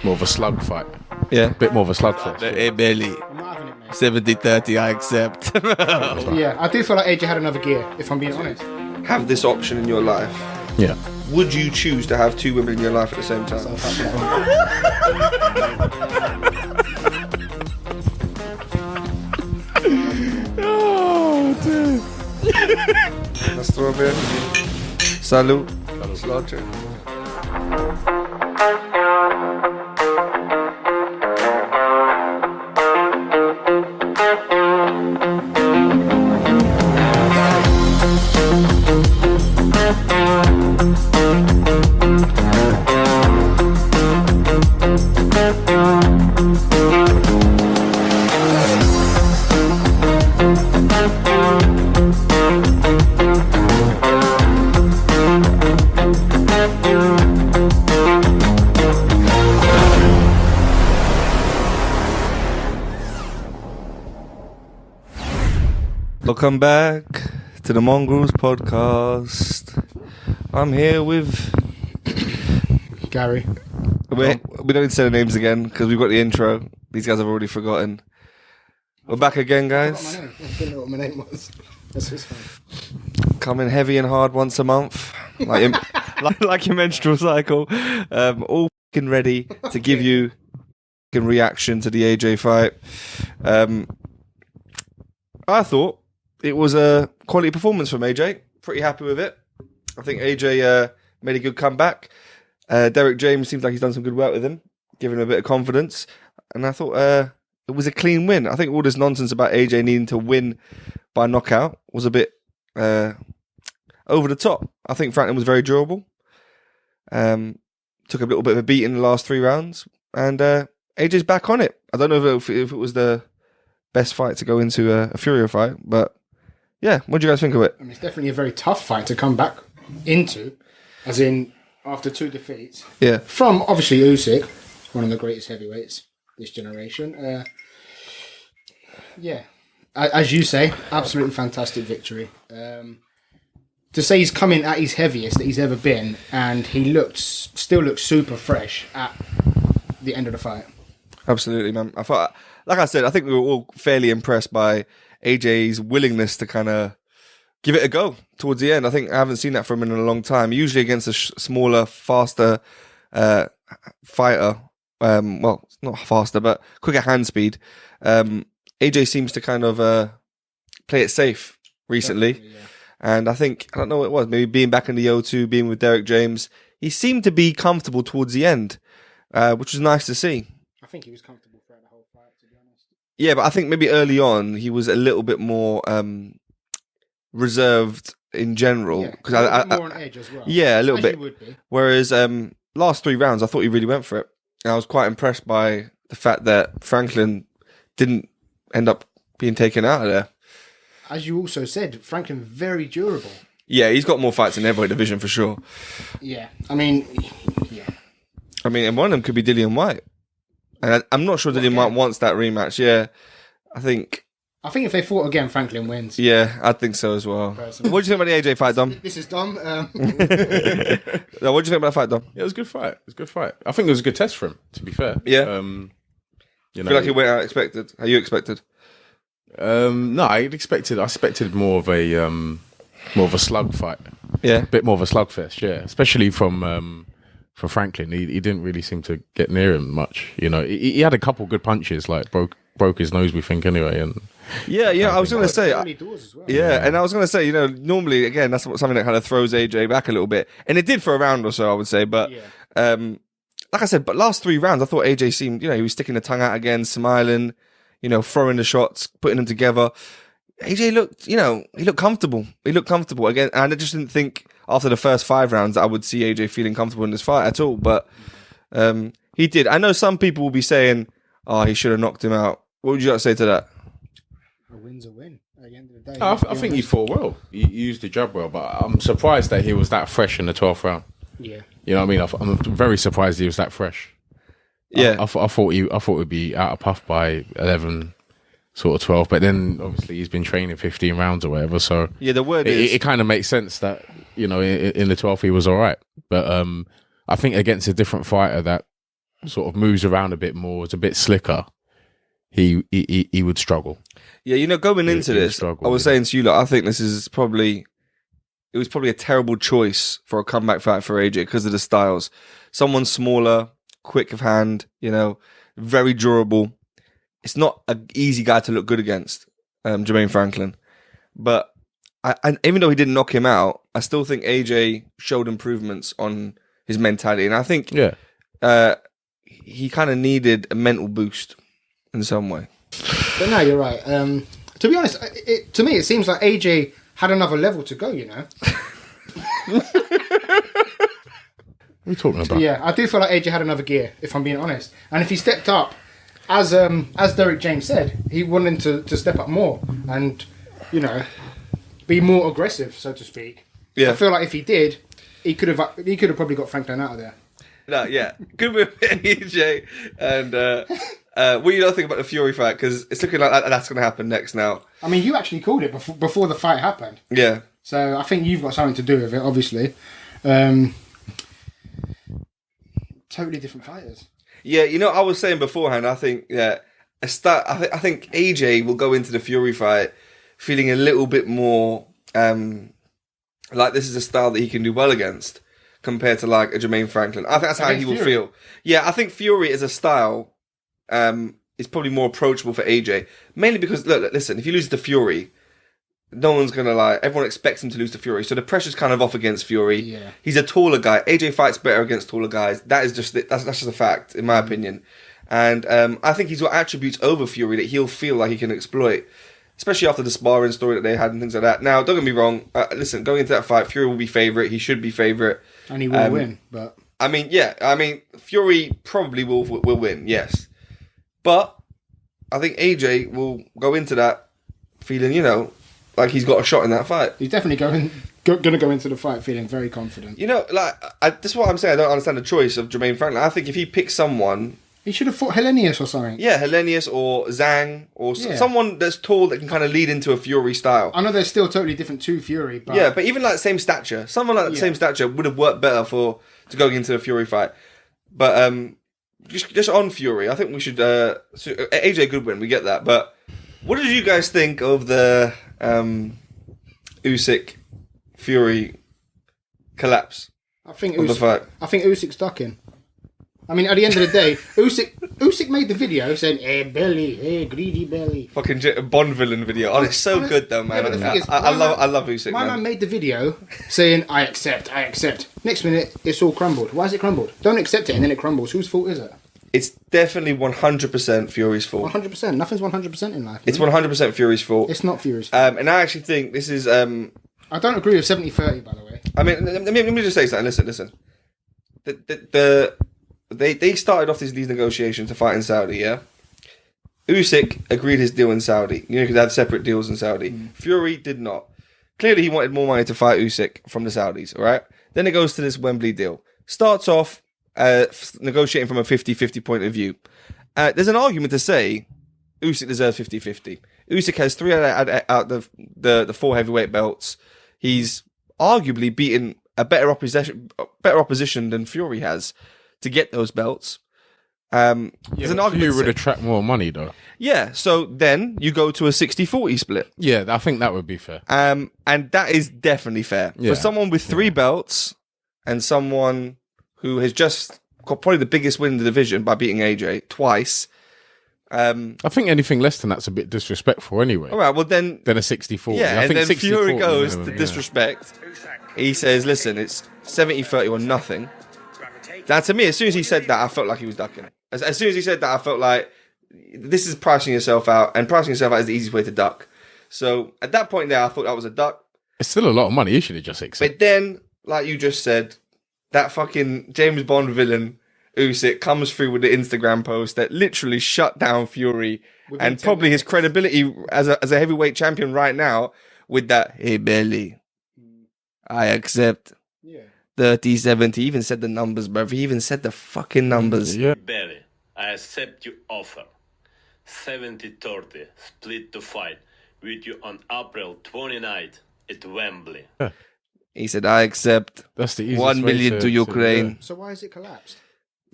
More of a slug fight. Yeah. A bit more of a slugfest. Barely. I'm not having it, mate. 70-30, I accept. Yeah, I do feel like AJ had another gear, if I'm being honest. Have this option in your life. Yeah. Would you choose to have two women in your life at the same time? Oh, dude. Nuestro bien. Salud. Slaughter. Welcome back to the Mongrelz podcast. I'm here with... Gary. We don't need to say the names again because we've got the intro. These guys have already forgotten. We're back again, guys. I didn't know what my name was. That's just fine. Coming heavy and hard once a month. Like your menstrual cycle. All fucking ready to give you a reaction to the AJ fight. I thought it was a quality performance from AJ. Pretty happy with it. I think AJ made a good comeback. Derek James seems like he's done some good work with him, giving him a bit of confidence. And I thought it was a clean win. I think all this nonsense about AJ needing to win by knockout was a bit over the top. I think Franklin was very durable. Took a little bit of a beat in the last 3 rounds. And AJ's back on it. I don't know if it was the best fight to go into a Furio fight, but yeah, what do you guys think of it? I mean, it's definitely a very tough fight to come back into, as in after 2 defeats. Yeah. From obviously Usyk, one of the greatest heavyweights this generation. Yeah, as you say, absolutely fantastic victory. To say he's coming at his heaviest that he's ever been, and he still looks super fresh at the end of the fight. Absolutely, man. I thought, like I said, I think we were all fairly impressed by AJ's willingness to kind of give it a go towards the end. I think I haven't seen that from him in a long time. Usually against a smaller, faster fighter, well, not faster, but quicker hand speed. AJ seems to kind of play it safe recently. Yeah. And I think, I don't know what it was, maybe being back in the O2, being with Derek James, he seemed to be comfortable towards the end, which was nice to see. I think he was comfortable throughout the whole fight, to be honest. Yeah, but I think maybe early on he was a little bit more reserved in general. Yeah, a bit more on edge as well. Yeah, a little as bit. You would be. Whereas last 3 rounds, I thought he really went for it. And I was quite impressed by the fact that Franklin didn't end up being taken out of there. As you also said, Franklin very durable. Yeah, he's got more fights in the heavyweight division for sure. Yeah, I mean, yeah. And one of them could be Dillian White. And I'm not sure Dillian White wants that rematch. Yeah, I think if they fought again, Franklin wins. Yeah, I think so as well. Personally. What do you think about the AJ fight, Dom? This is Dom. No, what do you think about the fight, Dom? Yeah, it was a good fight. It was a good fight. I think it was a good test for him, to be fair. Yeah. You I feel like he went out expected. How you expected? No, I expected more of a slug fight. Yeah. A bit more of a slugfest, yeah. Especially from Franklin. He didn't really seem to get near him much. You know, he had a couple good punches, like broke his nose, we think, anyway. And yeah. I was going to say, well. yeah, and I was going to say, you know, normally again that's something that kind of throws AJ back a little bit, and it did for a round or so, I would say. But like I said, but last 3 rounds, I thought AJ seemed, you know, he was sticking the tongue out again, smiling, you know, throwing the shots, putting them together. AJ looked, you know, he looked comfortable. He looked comfortable again, and I just didn't think after the first 5 rounds that I would see AJ feeling comfortable in this fight at all. But he did. I know some people will be saying, "Oh, he should have knocked him out." What would you like to say to that? A win's a win at the end of the day. I think he fought well. He used the jab well, but I'm surprised that he was that fresh in the 12th round. Yeah. You know what I mean? I'm very surprised he was that fresh. Yeah. I thought it would be out of puff by 11, sort of 12, but then obviously he's been training 15 rounds or whatever, so yeah, the word is... It kind of makes sense that, you know, in the 12th he was all right. But I think against a different fighter that sort of moves around a bit more, is a bit slicker, he would struggle. Yeah, you know, going into he would this, struggle, I was saying to you, like, I think this is probably a terrible choice for a comeback fight for AJ because of the styles. Someone smaller, quick of hand, you know, very durable. It's not an easy guy to look good against, Jermaine Franklin. But even though he didn't knock him out, I still think AJ showed improvements on his mentality. And I think he kind of needed a mental boost in some way. But no, you're right. To be honest, to me, it seems like AJ had another level to go, you know? What are you talking about? Yeah, I do feel like AJ had another gear, if I'm being honest. And if he stepped up, as Derek James said, he wanted to step up more and, you know, be more aggressive, so to speak. Yeah. I feel like if he did, he could have probably got Franklin out of there. No, yeah. Good with AJ. And what do you not think about the Fury fight? Because it's looking like that's going to happen next now. I mean, you actually called it before the fight happened. Yeah. So I think you've got something to do with it, obviously. Totally different fighters. Yeah, you know, I was saying beforehand, I think, I think AJ will go into the Fury fight feeling a little bit more like this is a style that he can do well against compared to like a Jermaine Franklin. I think that's how he will feel. Yeah, I think Fury as a style is probably more approachable for AJ. Mainly because, look, listen, if you lose to Fury, no one's going to like, everyone expects him to lose to Fury. So the pressure's kind of off against Fury. Yeah. He's a taller guy. AJ fights better against taller guys. That's just a fact, in my opinion. And I think he's got attributes over Fury that he'll feel like he can exploit. Especially after the sparring story that they had and things like that. Now, don't get me wrong. Listen, going into that fight, Fury will be favourite. He should be favourite. And he will win, but... I mean, Fury probably will win, yes. But I think AJ will go into that feeling, you know, like he's got a shot in that fight. He's definitely going to go into the fight feeling very confident. You know, like, this is what I'm saying. I don't understand the choice of Jermaine Franklin. I think if he picks someone... He should have fought Hellenius or something. Yeah, Hellenius or Zhang or someone that's tall that can kind of lead into a Fury style. I know they're still totally different to Fury, but... Yeah, but even like the same stature. Someone like the same stature would have worked better to go into a Fury fight. But just on Fury, I think we should... AJ Goodwin, we get that. But what did you guys think of the Usyk Fury collapse? I think Usyk's ducking. I mean, at the end of the day, Usyk made the video saying, "Hey belly, hey greedy belly." Fucking Bond villain video. Oh, it's so good though, man. Yeah, I love Usyk. My man made the video saying, "I accept." Next minute, it's all crumbled. Why is it crumbled? Don't accept it and then it crumbles. Whose fault is it? It's definitely 100% Fury's fault. 100%. Nothing's 100% in life. It's 100% Fury's fault. It's not Fury's fault. And I actually think this is... I don't agree with 70-30, by the way. I mean, let me just say something. Listen. They started off these negotiations to fight in Saudi, yeah? Usyk agreed his deal in Saudi. You know, because they had separate deals in Saudi. Fury did not. Clearly, he wanted more money to fight Usyk from the Saudis, all right? Then it goes to this Wembley deal. Starts off negotiating from a 50-50 point of view. There's an argument to say Usyk deserves 50-50. Usyk has 3 out of the 4 heavyweight belts. He's arguably beaten a better opposition than Fury has to get those belts. There's an argument Fury would attract more money, though. Yeah, so then you go to a 60-40 split. Yeah, I think that would be fair. And that is definitely fair. Yeah. For someone with 3 belts and someone who has just got probably the biggest win in the division by beating AJ twice. I think anything less than that's a bit disrespectful anyway. All right, well then... Than a 60-40. Yeah, I think and then Fury goes minimum, to disrespect. He says, listen, it's 70-30 or nothing. Now, to me, as soon as he said that, I felt like he was ducking. As soon as he said that, I felt like this is pricing yourself out, and pricing yourself out is the easiest way to duck. So at that point there, I thought that was a duck. It's still a lot of money. You should have just accepted. But then, like you just said, that fucking James Bond villain, Usyk, comes through with the Instagram post that literally shut down Fury and probably his credibility as a heavyweight champion right now with that, "Hey, belly, I accept." Yeah. 30-70, he even said the numbers, bro. He even said the fucking numbers. Yeah. Belly, I accept your offer. 70-30, split the fight with you on April 29th at Wembley. He said, I accept That's the easiest 1 million way to Ukraine. So why has it collapsed?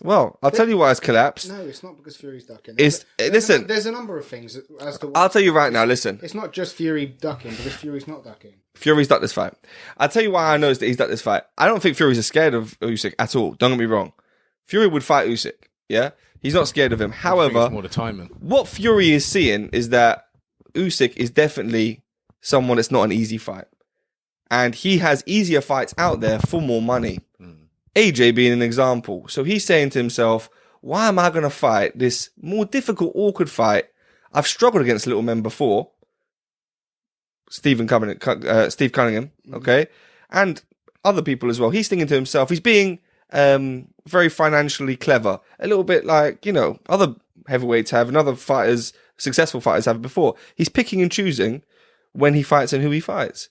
Well, I'll tell you why it's collapsed. No, it's not because Fury's ducking. Listen. There's a number of things as to. I'll tell you right now. Listen, It's not just Fury ducking because Fury's not ducking. Fury's ducked this fight. I'll tell you why I know that he's ducked this fight. I don't think Fury's scared of Usyk at all. Don't get me wrong. Fury would fight Usyk. Yeah, he's not scared of him. I think However, it's more the timing. what Fury is seeing is that Usyk is definitely someone that's not an easy fight, and he has easier fights out there for more money. AJ being an example. So he's saying to himself, why am I going to fight this more difficult, awkward fight? I've struggled against little men before. Steve Cunningham, okay? And other people as well. He's thinking to himself, he's being very financially clever. A little bit like, other heavyweights have and other fighters, successful fighters have before. He's picking and choosing when he fights and who he fights.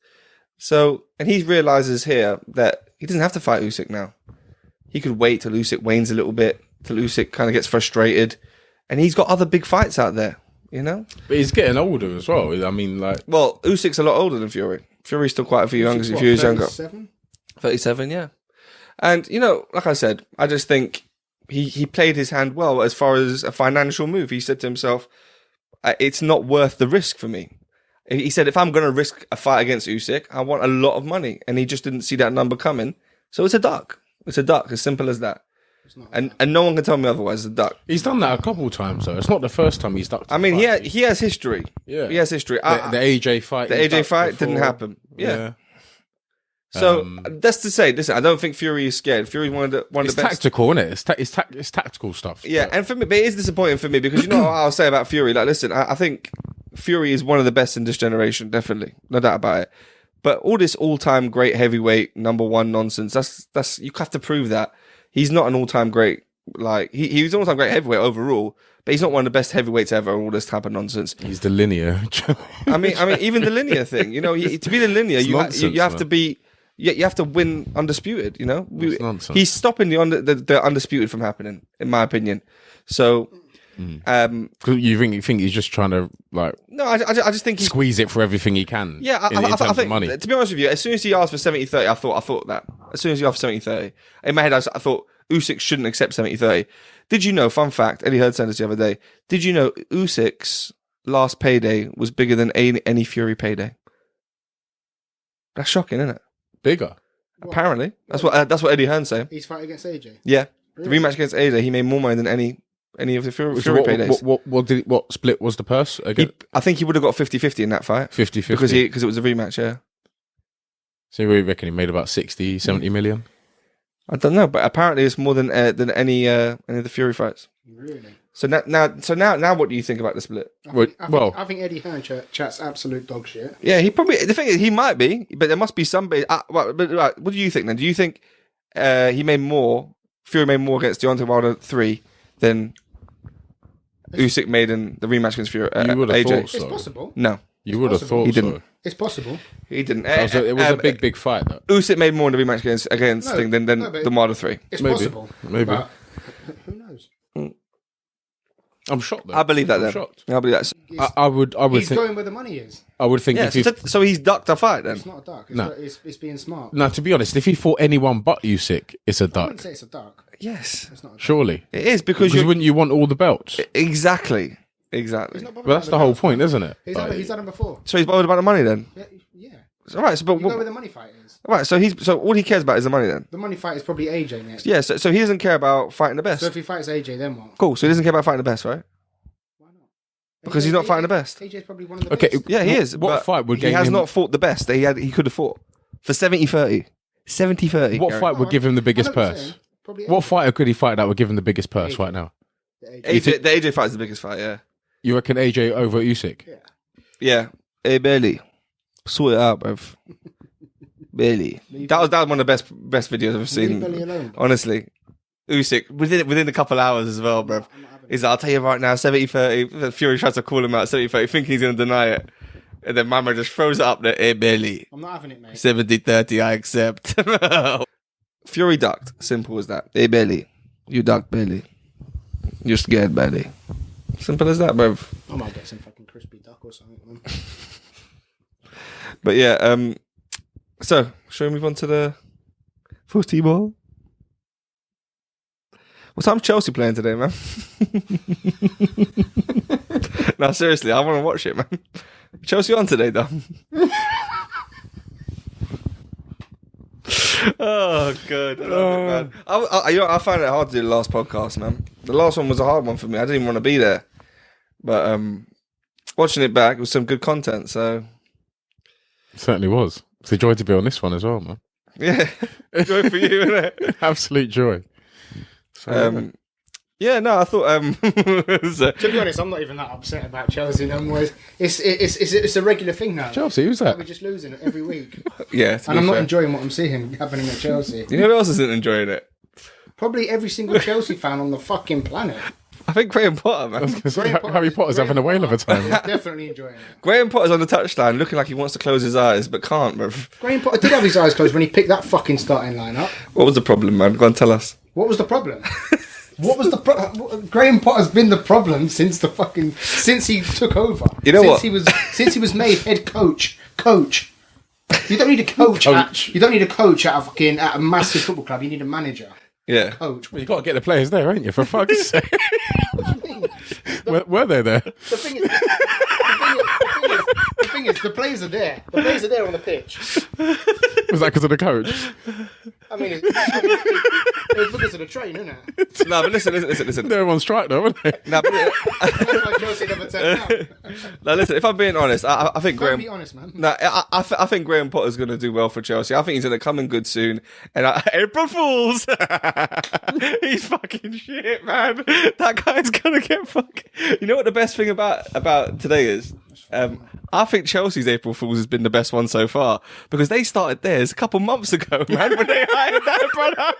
So, and he realizes here that he doesn't have to fight Usyk now. He could wait till Usyk wanes a little bit, till Usyk kind of gets frustrated, and he's got other big fights out there, But he's getting older as well. I mean, well, Usyk's a lot older than Fury. Fury's still quite a few younger. If you're younger, 37, yeah. And like I said, I just think he played his hand well as far as a financial move. He said to himself, "It's not worth the risk for me." He said, "If I'm going to risk a fight against Usyk, I want a lot of money," and he just didn't see that number coming. So it's a duck. It's a duck, as simple as that. And no one can tell me otherwise. It's a duck. he's done that a couple of times, though. It's not the first time he's ducked. I mean, he has history. Yeah. He has history. The AJ fight. The he AJ ducked fight before. didn't happen. Yeah. So that's to say, listen, I don't think Fury is scared. Fury's one of the It's best. tactical, isn't it? It's tactical stuff. Yeah, and for me, but it is disappointing for me because what I'll say about Fury. Like, listen, I think Fury is one of the best in this generation, definitely, no doubt about it. But all this all-time great heavyweight #1 nonsense, that's you have to prove that he's not an all-time great. Like he's an all-time great heavyweight overall, but he's not one of the best heavyweights ever. All this type of nonsense. He's the linear. I mean, even the linear thing. To be the linear, you have nonsense, to be. You have to win undisputed. It's nonsense. He's stopping the undisputed from happening, in my opinion. So, You think he's just trying to no, I just think he's. squeeze it for everything he can? Yeah, in terms I think of money. to be honest with you, as soon as he asked for 70-30, I thought that. As soon as he asked for 70-30, in my head, I thought Usyk shouldn't accept 70-30. Did you know? Fun fact: Eddie Heard sent us the other day. Did you know Usyk's last payday was bigger than any Fury payday? That's shocking, isn't it? Bigger. Apparently, that's what Eddie Hearn's saying. He's fighting against AJ. Yeah, Really? the rematch against AJ, he made more money than any of the Fury So paydays. what split was the purse again? I think he would have got 50-50 in that fight 50-50. because it was a rematch. Yeah, So we reckon he made about 60, 70 million. I don't know, but apparently it's more than any of the Fury fights. Really? So now, what do you think about the split? I think Eddie Hearn chats absolute dog shit. Yeah, the thing is, he might be, but there must be somebody. What do you think then? Do you think Fury made more against Deontay Wilder 3 than Usyk made in the rematch against Fury? You would have AJ? thought so. It's possible. No, You would have thought He so. didn't. It's possible. he didn't. It was a big fight, though. Usyk made more in the rematch against No, thing than but the Wilder 3. It's Maybe. possible. Maybe. But who knows? I'm shocked, though. I believe that I'm then. shocked. I believe that. I would He's think. going where the money is. I would think Yeah, if he. so he's ducked a fight then. It's not a duck. No. It's being smart. No, to be honest, if he fought anyone but Usyk, it's a I duck. wouldn't say it's a duck. Yes, It's not a duck. Surely. it is because Because wouldn't you want all the belts? exactly. He's not bothered But that's about the whole belts. point, isn't it? He's done it before. So he's bothered about the money then. Yeah. All right, so but You go where the money fight is. right, so all he cares about is the money then. The money fight is probably AJ next. Yeah, so he doesn't care about fighting the best. So if he fights AJ, then what? Cool. So he doesn't care about fighting the best, right? Why not? Because he's not fighting the best. AJ's probably one of the Okay, best. Yeah, he is. What but fight would he gain has him- not fought the best that he could have fought for 70-30. 70-30. What Gary. fight would give him the biggest I know what you're purse? saying. Probably What AJ. fighter could he fight that would give him the biggest purse AJ. right now? The AJ. The AJ fight is the biggest fight, yeah. You reckon AJ over Usyk? Yeah. Hey, Bailey. Sort it out, bruv. Bailey. That was one of the best videos I've ever Leave Belly seen. alone. Honestly. Usyk, within a couple hours as well, bruv. He's like, I'll tell you right now, 70-30. Fury tries to call him out, 70-30, thinking he's going to deny it. And then Mama just throws it up there. Hey, Bailey. I'm not having it, mate. 70-30, I accept. Fury ducked. Simple as that. Hey, Bailey. You ducked, Bailey. You're scared, Bailey. Simple as that, bruv. I might get some fucking crispy duck or something. Man. But yeah, so shall we move on to the football? What time's Chelsea playing today, man? No, seriously, I want to watch it, man. Chelsea on today, though. Oh, God. I love it, man. I found it hard to do the last podcast, man. The last one was a hard one for me. I didn't even want to be there. But watching it back, it was some good content, so... It certainly was. It's a joy to be on this one as well, man. Yeah. Joy for you, isn't it? Absolute joy. So, yeah, no, I thought... To be honest, I'm not even that upset about Chelsea no more. It's a regular thing now. Chelsea, who's that? We're just losing it every week. Yeah, and I'm not enjoying what I'm seeing happening at Chelsea. You know who else isn't enjoying it? Probably every single Chelsea fan on the fucking planet. I think Graham Potter, man. Harry Potter's having a whale of a time. Definitely enjoying it. Graham Potter's on the touchline looking like he wants to close his eyes, but can't, bro. Graham Potter did have his eyes closed when he picked that fucking starting lineup. What was the problem, man? Go on, tell us. What was the problem? What was the problem? Graham Potter's been the problem since he took over. You know since he was made head coach. You don't need a coach. You don't need a coach at a massive football club. You need a manager. Yeah. Coach. Well, you got to get the players there, ain't you? For fuck's sake. Were they there? The thing is, the players are there. The players are there on the pitch. Was that because of the coach? I mean, it was because of the train, isn't it? No, but listen. They're on strike though, aren't they? No, but That's why Chelsea never turned out. no, listen. If I'm being honest, I think Graham. Be honest, man. No, I think Graham Potter's going to do well for Chelsea. I think he's going to come in good soon. And April Fools, he's fucking shit, man. That guy's going to get fucking. You know what the best thing about today is? I think Chelsea's April Fools has been the best one so far because they started theirs a couple months ago, man, when they hired that brother.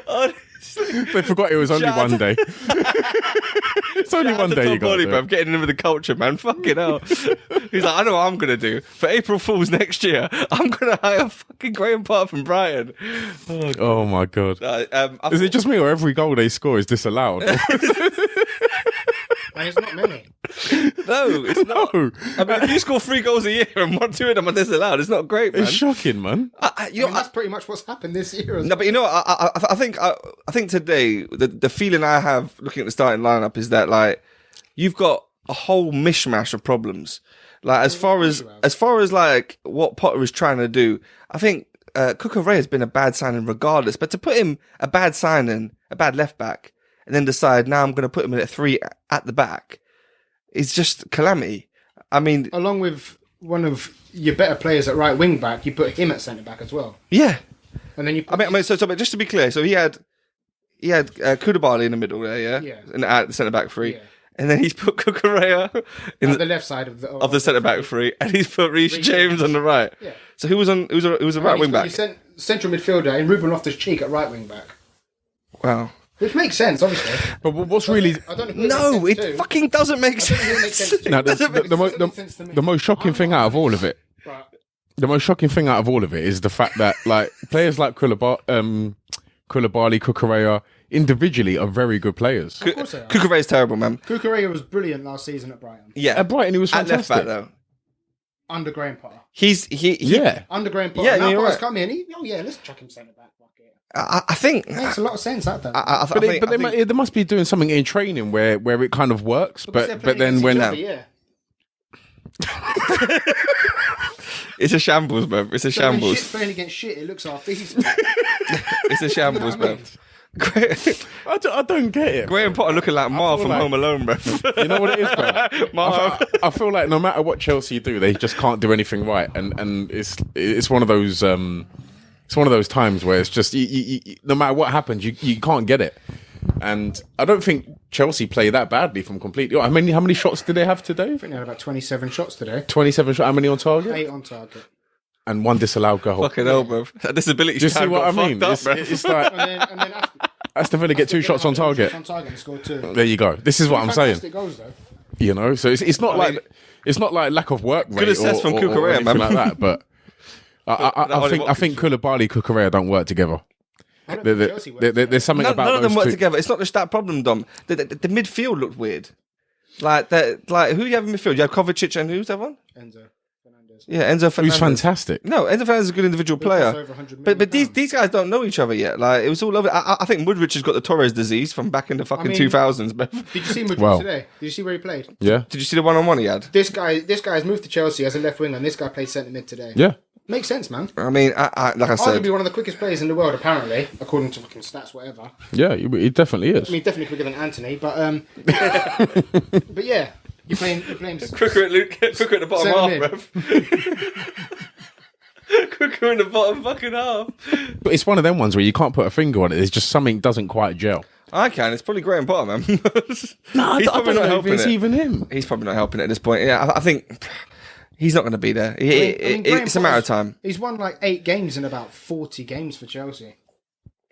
Honestly. They forgot it was only one day. It's only one day you got to do bro. it. Getting in with the culture, man. Fucking hell. He's like, I know what I'm going to do. For April Fools next year, I'm going to hire fucking Graham Potter from Brighton. Oh my God. Is it just me or every goal they score is disallowed? And it's not many. No, it's not. No. I mean, if you score 3 goals a year and 2 of them are disallowed, it's not great, man. It's shocking, man. That's pretty much what's happened this year. No, but you know what? I think today the feeling I have looking at the starting lineup is that like you've got a whole mishmash of problems. Like as far as like what Potter is trying to do, I think Cucurella has been a bad signing regardless. But to put him a bad signing, a bad left back, and then decide now I'm going to put him in at 3 at the back, is just calamity. I mean, along with one of your better players at right wing back, you put him at centre back as well. Yeah. And then you. I mean, so just to be clear, so he had Koulibaly in the middle there, yeah, and at the centre back 3, and then he's put Cucurella in the left side of the centre back 3, and he's put Reece James on the right. Yeah. So who was a right wing back? Central midfielder and Ruben Loftus-Cheek at right wing back. Wow. Which makes sense, obviously. But what's really... I don't know who it fucking doesn't make sense. No, the most shocking thing out of all of it... Right. The most shocking thing out of all of it is the fact that like players like Koulibaly, Cucurella, individually are very good players. Cucurella's terrible, man. Cucurella was brilliant last season at Brighton. Yeah. At Brighton, he was fantastic. At left back, though. Under Graham Potter. Under Graham Potter. Yeah, now you're Potter's right. come in. Let's chuck him centre back. I think It makes a lot of sense, that does. But they must be doing something in training where it kind of works. But then when it's a shambles, man. It's a shambles. When shit's playing against shit, it looks half decent. It's a shambles, man. I don't get it. Graham Potter looking like Marv from Home Alone, bro. You know what it is, bro? I feel like no matter what Chelsea do, they just can't do anything right, and it's one of those it's one of those times where it's just no matter what happens, you can't get it. And I don't think Chelsea play that badly from completely. How many shots did they have today? I think they had about 27 shots today. 27 shots. How many on target? 8 on target. And 1 disallowed goal. Fucking hell, bro. That disability. Do you see what I mean? It's like and then Aston Villa get 2 shots on target. And scored 2. There you go. This is what I'm saying. Fantastic goals, though. You know, so it's not like lack of work rate good assess from Cucurella, man. Like that. But I think Koulibaly, Cucurella don't work together. There's something about none of them those work two. together. It's not just that problem, Dom. The midfield looked weird. Like who you have in midfield? You have Kovacic and who's that one? Enzo Fernandez. Fernandez. Yeah, Enzo Fernandez. Who's fantastic. No, Enzo Fernandez is a good individual player. Over 100 million But pounds. these guys don't know each other yet. Like it was all over. I think Woodridge has got the Torres disease from back in the fucking 2000s. But Did you see Madrid Wow. today? Did you see where he played? Yeah. did you see the one-on-one he had? This guy has moved to Chelsea as a left winger, and this guy plays centre mid today. Yeah. Makes sense, man. I mean, like I said, Arguably one of the quickest players in the world, apparently, according to fucking stats, whatever. Yeah, he definitely is. I mean, definitely quicker than Anthony, but but yeah, you're playing quicker at the bottom Centre half, bruv. Quicker in the bottom fucking half. But it's one of them ones where you can't put a finger on it. There's just something doesn't quite gel. I can. It's probably Graham Potter, man. No, He's probably not helping it's it. even him. He's probably not helping it at this point. Yeah, I think he's not going to be there. It's a matter of time. He's won like 8 games in about 40 games for Chelsea.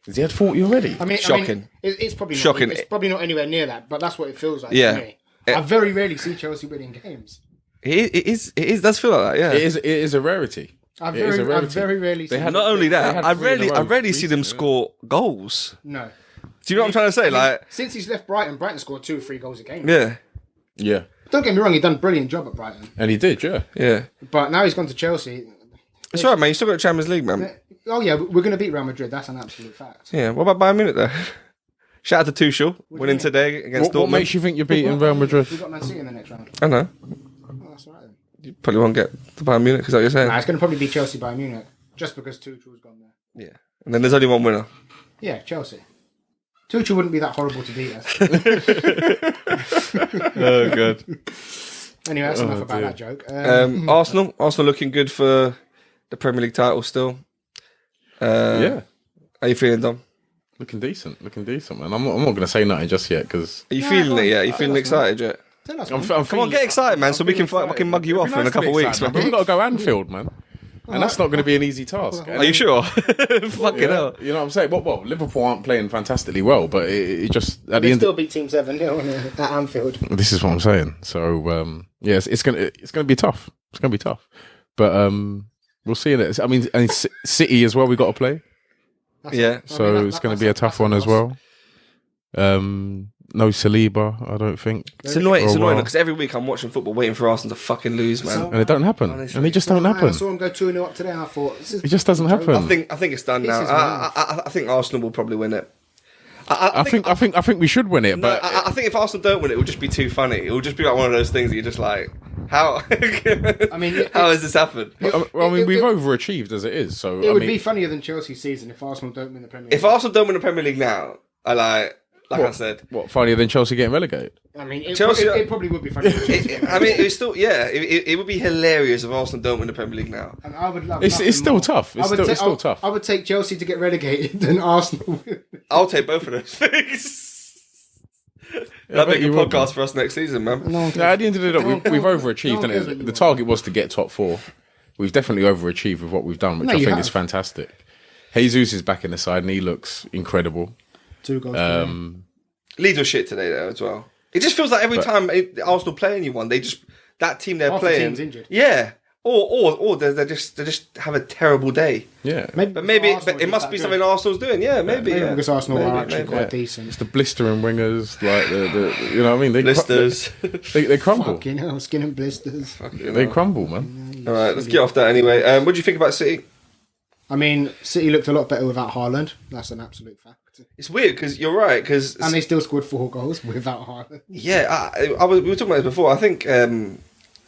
Has he had 40 already? I mean, Shocking. It's probably Shocking. Not, it's probably not anywhere near that, but that's what it feels like Yeah. to me. I very rarely see Chelsea winning games. It does feel like that. Yeah. It is a rarity. I It is a rarity. very rarely see. had- Not only They had that, I 3 in a row rarely see them recently, score goals. No. Do you know what I'm trying to say? Like, Since he's left Brighton scored 2 or 3 goals a game. yeah, Yeah. Don't get me wrong, he's done a brilliant job at Brighton. And he did, yeah. yeah. But now he's gone to Chelsea. It's all right, man. You still got the Champions League, man. Oh yeah, we're going to beat Real Madrid. That's an absolute fact. Yeah. What about Bayern Munich, though? Shout out to Tuchel winning mean? today against What Dortmund. makes you think you're beating Real Madrid? We've got Man City in the next round. I know. Oh, that's all right then. You probably won't get the Bayern Munich. Is that what you're saying? Nah, it's going to probably be Chelsea by Munich, just because Tuchel's gone there. Yeah. And then there's only one winner. Yeah, Chelsea. Tuchel wouldn't be that horrible to beat us. Oh, good. Anyway, that's enough about that joke. Arsenal looking good for the Premier League title still. Yeah. How you feeling, Dom? Looking decent, man. I'm not going to say nothing just yet because Are you feeling it yet? Are you feeling excited yet? Tell us, I'm man. Come on, get excited, man, so we can fucking mug you off in a couple of weeks, man. But we've got to go Anfield, man. And that's not going to be an easy task. Are you sure? Fucking hell. You know what I'm saying? Well, Liverpool aren't playing fantastically well, but it just at the They end. still beat Team 7-0 at Anfield. This is what I'm saying. So yes, it's gonna be tough. It's gonna be tough, but we'll see. I mean, and City as well. We got to play, Yeah. so it's going to be a tough one as well. No Saliba, I don't think. It's annoying For a while. because every week I'm watching football waiting for Arsenal to fucking lose, man. And it don't happen. Honestly. And it just don't I happen. saw him go 2-0 up today and I thought, this is It just doesn't happen. I think it's done now. This is mad. I think Arsenal will probably win it. I think we should win it, No, but I think if Arsenal don't win it, it will just be too funny. It will just be like one of those things that you're just like, how? I mean, how has this happened? well, I mean, we've overachieved as it is. So it I would mean, be funnier than Chelsea's season if Arsenal don't win the Premier League. If Arsenal don't win the Premier League now, I said, what funnier than Chelsea getting relegated? I mean, it probably would be funny. it's still, it would be hilarious if Arsenal don't win the Premier League now. And I would love. It's nothing still more. tough. It's still tough. I would take Chelsea to get relegated than Arsenal. I'll take both of those things. That'll make a podcast for us next season, man. Yeah, at the end of the day, we've overachieved, no one cares what and you the want. target was to get top 4. We've definitely overachieved with what we've done, which No, I you think is have. fantastic. Jesus is back in the side, and he looks incredible. 2 goals. Leeds were shit today, though, as well. It just feels like every time Arsenal play anyone, that team they're Half the playing, team's injured. yeah, or they just have a terrible day. Yeah, But maybe it must be something Arsenal's doing. Yeah, maybe. Maybe Yeah. because Arsenal are Maybe, actually maybe. quite decent. it's the blistering wingers, like the you know what I mean. They Blisters. They crumble. Fucking hell, skin and blisters. They crumble, man. All right, let's get off that anyway. What do you think about City? I mean, City looked a lot better without Haaland. That's an absolute fact. It's weird because you're right. Because And they still scored 4 goals without Haaland. yeah, we were talking about this before. I think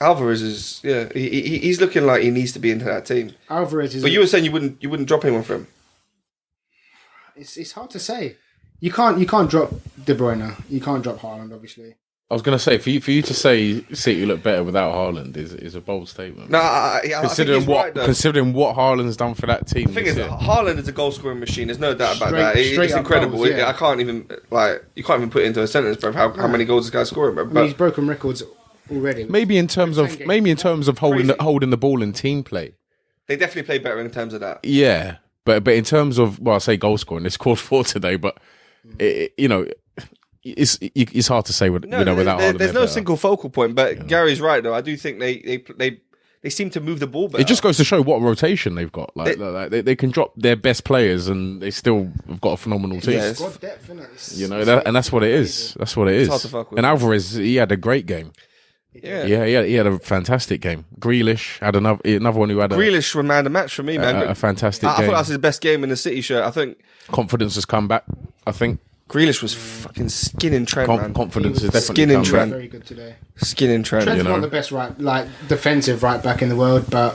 Alvarez is he's looking like he needs to be into that team. Alvarez is. But you were saying you wouldn't drop anyone for him. It's hard to say. You can't drop De Bruyne. You can't drop Haaland, obviously. I was going to say for you to say City look better without Haaland is a bold statement. No, I think considering he's what right, though. considering what Haaland's done for that team. The thing is, this year. Haaland is a goal scoring machine. There's no doubt about Straight- that. straight It's up incredible. goals, yeah. I can't even you can't even put it into a sentence, bro. How many goals this guy's scoring, bro? I mean, But he's broken records already. maybe in terms of Crazy. holding the ball in team play. they definitely play better in terms of that. Yeah, but in terms of I say goal scoring, they scored 4 today, but it's hard to say without Haaland. There's no better. single focal point. But Gary's right though. I do think they seem to move the ball better. It just goes to show what rotation they've got. They can drop their best players, and they still have got a phenomenal team. Yes. Squad depth, innit? And that's what it is. That's what it is. hard to fuck with. And Alvarez, he had a great game. Yeah. Yeah, he had a fantastic game. Grealish had another one who had Grealish was man of the match for me, man. a fantastic I game. thought that was his best game in the City shirt. I think Confidence has come back, I think. Grealish was fucking skinning Trent, man. Confidence is definitely skinning come Trent. Very good today. Skinning Trent. Trent's know. one of the best defensive right back in the world, but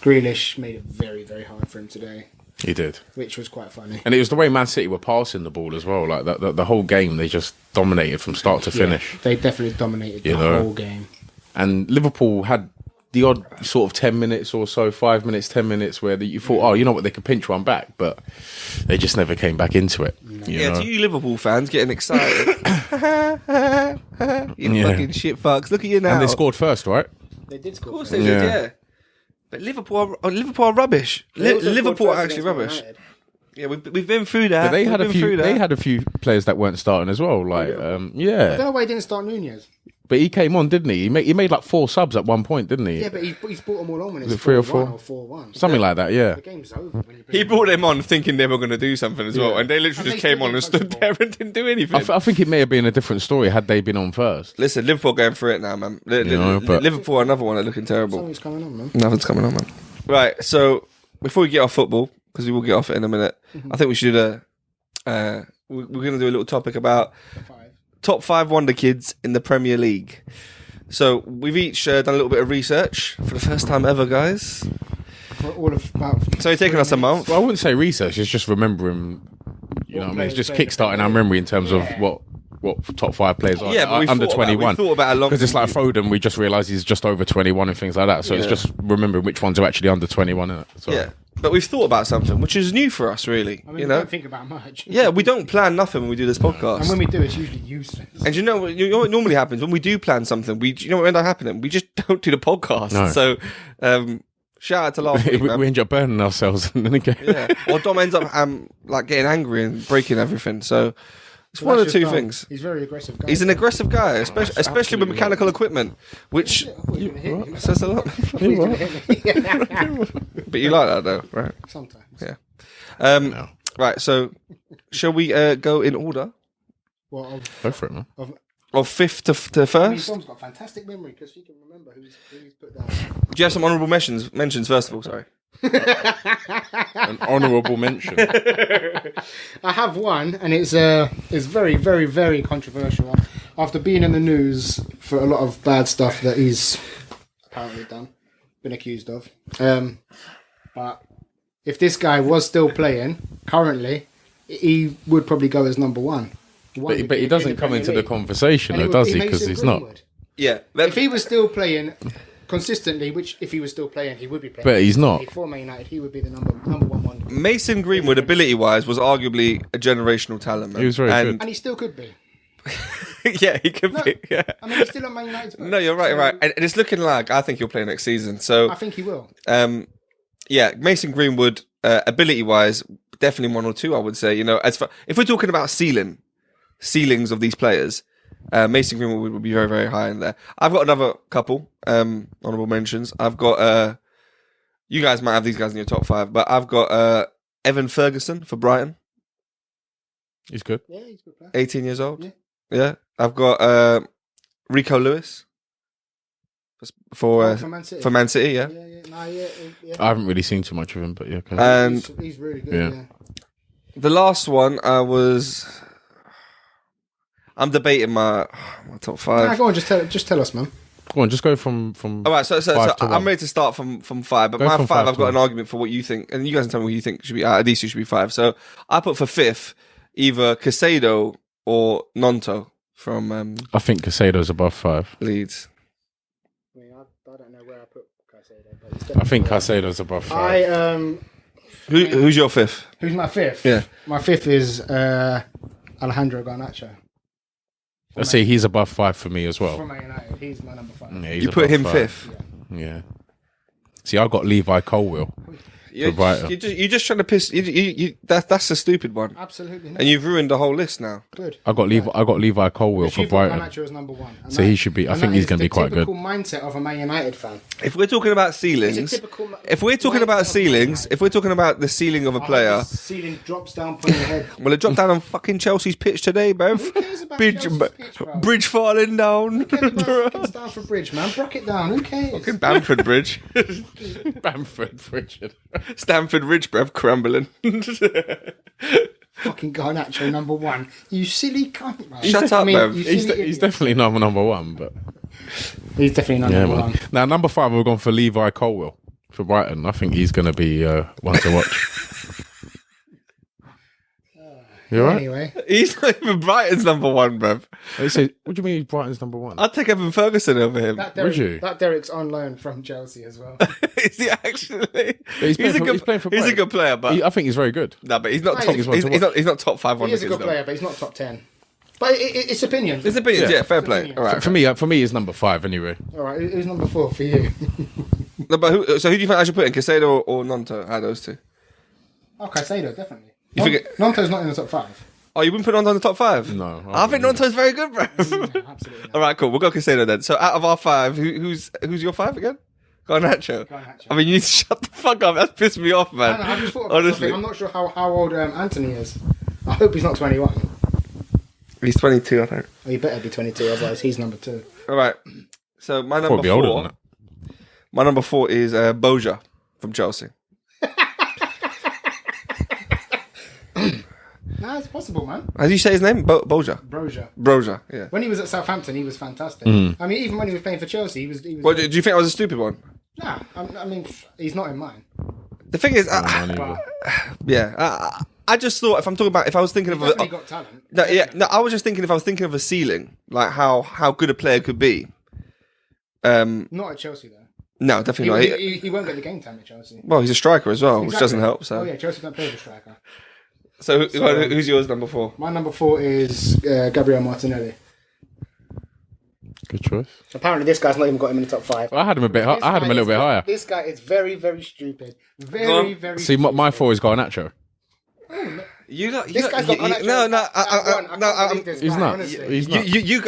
Grealish made it very, very hard for him today, He did. which was quite funny. And it was the way Man City were passing the ball as well. Like the whole game, they just dominated from start to finish. Yeah, they definitely dominated the You know. whole game. And Liverpool had the odd sort of 10 minutes or so, 5 minutes, 10 minutes, where you thought, oh, you know what, they could pinch one back, but they just never came back into it. You know? To you Liverpool fans getting excited. You fucking shit fucks. Look at you now. And they scored first, right? They did score. Of course first. they did, Yeah. yeah. But Liverpool are rubbish. They also Liverpool scored are first actually against Man rubbish. United. Yeah, we've been through that. But they had We've a been few. through that. They had a few players that weren't starting as well. Like, I don't yeah. know why he didn't start Nunez. But he came on, didn't he? He made like 4 subs at one point, didn't he? Yeah, but he's brought them all on when it's it 3 or 4-1 4? or 4-1. Something like that. Yeah. The game's over. When you bring He him brought them on thinking they were going to do something as well, and they literally And just they came still on and didn't stood touch the there ball. and didn't do anything. I think it may have been a different story had they been on first. Listen, Liverpool going for it now, man. But- Liverpool are another one that looking terrible. Something's coming on, man. Nothing's coming on, man. Right, so before we get off football, because we will get off it in a minute, I think we should do we're going to do a little topic about top 5 wonder kids in the Premier League. So we've each done a little bit of research for the first time ever, guys. For all of about So it's taken us a month. Well, I wouldn't say research. It's just remembering. You know what I mean? It's just kickstarting our memory in terms of what top 5 players are Yeah, but we under thought about- 21. we thought about it a long because it's like time. Foden. We just realised he's just over 21 and things like that. So it's just remembering which ones are actually under 21. Innit? So, Yeah, but we've thought about something which is new for us, really. I mean, you we know? don't think about much. Yeah, we don't plan nothing when we do this podcast. And when we do, it's usually useless. And you know what normally happens when we do plan something? You know what ends up happening? We just don't do the podcast. No. So, shout out to last week, man. we end up burning ourselves and then again. Yeah. Or Dom ends up like getting angry and breaking everything. So it's So one of that's the two just Dom. things. He's a very aggressive guy. He's an aggressive guy, especially with absolutely mechanical equipment, which I thought he was gonna hit you. says a lot. I thought he was gonna hit me. But you like that though, right? Sometimes. Yeah. No. Right. So, shall we go in order Well, Go for it, man. of fifth to I mean, first? Tom's got fantastic memory because he can remember who's put down. Do you have some honourable mentions first of all? Sorry. An honourable mention. I have one, and it's very, very, very controversial. After being in the news for a lot of bad stuff that he's apparently been accused of. But if this guy was still playing currently, he would probably go as number one. But he doesn't come into the conversation, though, does he? Because he's not. Yeah. If he was still playing consistently, which if he was still playing, he would be playing. But he's not. For Man United, he would be the number one wonder. Mason Greenwood, ability-wise, was arguably a generational talent. Man. He was very good. And he still could be. Yeah, he could be. Yeah. I mean, he's still on Man United. No, you're right. You're right. And it's looking like I think he'll play next season. So I think he will. yeah, Mason Greenwood, ability-wise, definitely 1 or 2. I would say. You know, if we're talking about ceilings of these players, Mason Greenwood would be very, very high in there. I've got another couple honourable mentions. I've got you guys might have these guys in your top 5, but I've got Evan Ferguson for Brighton, He's good. Yeah, he's a good player. 18 years old. Yeah. Yeah. I've got Rico Lewis for Man City. for Man City. Yeah. Yeah. I haven't really seen too much of him, but yeah. Okay. And He's really good. Yeah. Yeah. the last one, I'm debating my top 5. Nah, go on, just tell us, man. Go on, just go from. All right, so 5 to I'm 1. ready to start from 5, but Go my from 5, 5 I've to got an 1. argument for what you think, and you guys can tell me what you think should be. At least you should be 5. So I put for 5th either Casado or Nonto from I think Casado's above 5. Leeds. I mean, I don't know where I put Caicedo, but it's I think definitely- Casado's above 5. Who's your 5th? Who's my 5th? Yeah. My 5th is Alejandro Garnacho. I see he's above 5 for me as From well. Man United, he's my number 5. Yeah, he's You put above him 5. 5th. Yeah. See, I got Levi Colwill. You're Brighton. you're just trying to piss. That's a stupid one. Absolutely not. And you've ruined the whole list now. Good. I got Levi Colwill for You've got Brighton. Garnacho as number one. And So he should be. I think he's going to be quite good. typical mindset of a Man United fan. If we're talking about ceilings, It's a typical if we're talking mindset about of a ceilings, Man if we're talking about the ceiling of a player, The ceiling drops down on your head. well, it dropped down on fucking Chelsea's pitch today, bruv. Who cares about Bridge, Chelsea's pitch, bro? bridge falling down. Fucking Stamford Bridge, man. Brock it down. Who cares? Fucking Bamford Bridge. Bamford, Richard. Stamford Ridge, bruv, crumbling. Fucking Garnacho number one. You silly cunt, man. Shut up, man. you He's, silly he's idiot. definitely number one, but He's definitely not yeah, number man. one. Now number 5, we're going for Levi Colwill for Brighton. I think he's going to be one to watch. You alright? Anyway, He's not even Brighton's number one, bruv. What do you mean Brighton's number 1? I'd take Evan Ferguson over him. Would you? that Derek's on loan from Chelsea as well. Is he actually? He's playing for He's a Brighton. good player, but I think he's very good. no, but he's not No, top. he's He's not top 5 on He the is a good player, but he's not top 10. But it's opinions. His opinions, Yeah. yeah, fair play. opinions. All right. For me, he's number 5 anyway. All right, who's number 4 for you? No, but who do you think I should put in? Caicedo or Nonto? Out of those two. Oh, Caicedo, definitely. You think Nonto's not in the top 5. Oh, you wouldn't put Nonto in the top 5? No, I think Nonto's very good, bro. No, absolutely not. All right, cool. We'll go Caicedo then. So out of our 5, who's your 5 again? Garnacho. Garnacho. I mean, you need to shut the fuck up. That's pissed me off, man. I just thought about Honestly, something. I'm not sure how old Anthony is. I hope he's not 21. he's 22, I think. Oh, he better be 22, otherwise he's number 2. All right. So my number Probably older than 4. that. My number 4 is Boja from Chelsea. Nah, it's possible, man. How do you say his name? Boja. Broja. Yeah. When he was at Southampton, he was fantastic. Mm. I mean, even when he was playing for Chelsea, he was. Well, do you think I was a stupid one? Nah, I mean, he's not in mine. The thing is, Unbelievable. I just thought if I was thinking of Definitely got talent. no, I was just thinking if I was thinking of a ceiling, like how good a player could be. Not at Chelsea though. No, definitely not. He won't get the game time at Chelsea. Well, he's a striker as well, which Exactly. doesn't help. So, Oh yeah, Chelsea don't play with a striker. so who's yours number 4? My number 4 is Gabriel Martinelli. Good choice. Apparently, this guy's not even got him in the top 5. I had him a bit. I had him a little bit higher. This guy is very, very stupid. Go Very, on. very. See, my 4 is Garnacho. This guy's got He's not. He's not. You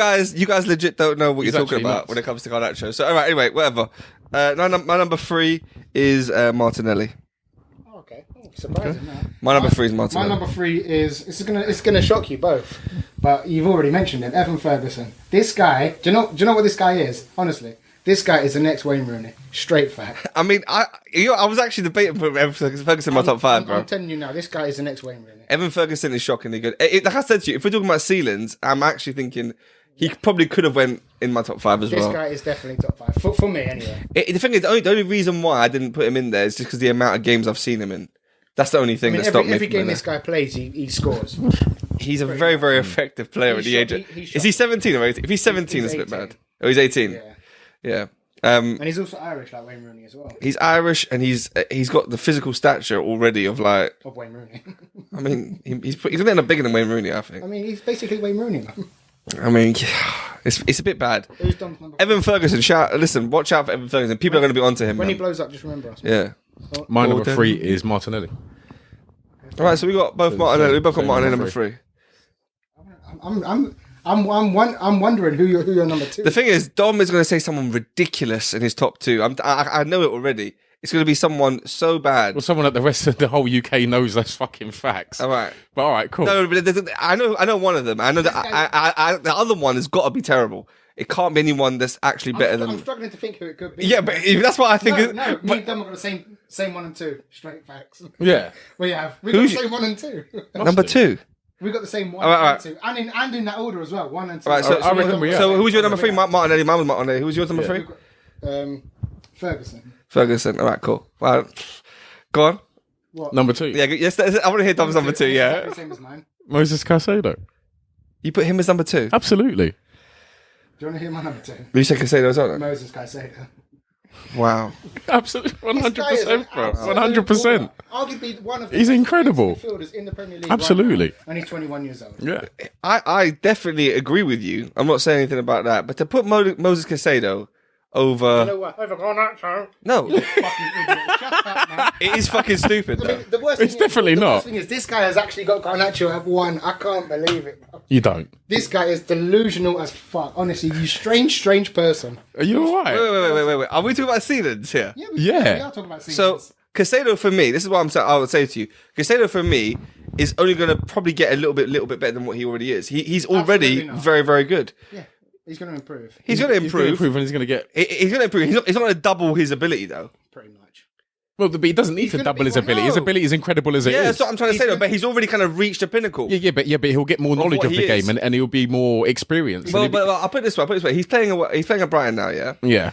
guys legit don't know what He's you're talking actually about nuts. when it comes to Garnacho. So, all right, anyway, whatever. My number 3 is Martinelli. Okay, surprising. Okay. My number 3 is My Martinelli. number 3 is it's gonna shock you both, but you've already mentioned him, Evan Ferguson. This guy, do you know what this guy is? Honestly, this guy is the next Wayne Rooney. Straight fact. I mean, I was actually debating putting Evan Ferguson in my top 5, bro. I'm telling you now, this guy is the next Wayne Rooney. Evan Ferguson is shockingly good. Like I said to you, if we're talking about ceilings, I'm actually thinking he probably could have went in my top 5 as This well. guy is definitely top 5 for me anyway. The thing is, the only reason why I didn't put him in there is just because the amount of games I've seen him in. That's the only thing that stopped me. Every from game doing this it. guy plays, he scores. He's a very, very effective player at the age. Is he 17 or 18? If he's 17, He's it's a bit 18. bad. Oh, he's 18. Yeah, Yeah. and he's also Irish like Wayne Rooney as well. He's Irish and he's got the physical stature already of like. Of Wayne Rooney. I mean, he's gonna end up bigger than Wayne Rooney. I think. I mean, he's basically Wayne Rooney, man. I mean, it's a bit bad. Who's Dom's number? Evan Ferguson, listen, watch out for Evan Ferguson. People are going to be onto him. When he Man. blows up, just remember us. Yeah. My number Gordon. 3 is Martinelli. All right, so we got both Martinelli. We both got Martinelli number 3. I'm wondering who your number 2. The thing is, Dom is going to say someone ridiculous in his top 2. I know it already. It's going to be someone so bad. Well, someone that the rest of the whole UK knows those fucking facts. All right. But all right, cool. No, but I know one of them. I know that I the other one has got to be terrible. It can't be anyone that's actually better I'm than. struggling to think who it could be. Yeah, but that's what I think. No, me and Dom have got the same 1 and 2. Straight facts. Yeah. We have. We got the same 1 and 2. Number 2. We got the same 1 All right, and 2, and in that order as well. 1 and 2. All right, so I reckon we are. who was your number 3? Martinelli. Mine was Martinelli. Who was yours number 3? Ferguson. Ferguson. All right, cool. Well, go on. Number 2. Yeah, yes. I want to hear Dom's number 2. Yeah, Exactly the same as mine. Moses Caicedo. you put him as number 2. Absolutely. Do you want to hear my number 2? You say Caicedo as well. Then? Moses Caicedo. Wow. Absolutely. 100%, bro. Absolute 100%. baller. Arguably one of the He's best incredible. midfielders in the Premier League. Absolutely. Right now, and he's 21 years old. Yeah. I definitely agree with you. I'm not saying anything about that. But to put Moses Caicedo over. No, over Garnacho. No, Fucking idiot. Shut up, man. it is fucking stupid though. The worst It's thing definitely is, the not. worst thing is, this guy has actually got Garnacho at 1. I can't believe it, bro. You don't. This guy is delusional as fuck. Honestly, you strange person. Are you alright? Wait. Are we talking about ceilings here? Yeah, Yeah. we are talking about So seasons. Casado for me, this is what I'm saying. I would say to you, Casado for me is only going to probably get a little bit better than what he already is. He's already Absolutely not. very, very good. Yeah, he's going to improve. He's going to He's going to improve. improve and he's going to get. He's going to improve. He's not going to double his ability though. Pretty much. Well, but he doesn't need to gonna double be- his well, ability. no. His ability is incredible as it Yeah, is. that's what I'm trying to say though. gonna- But he's already kind of reached the pinnacle. Yeah, but he'll get more knowledge what of he the is. game and he'll be more experienced. Well, And he'll but I'll put it this way. He's playing at Brighton now. Yeah. be- yeah,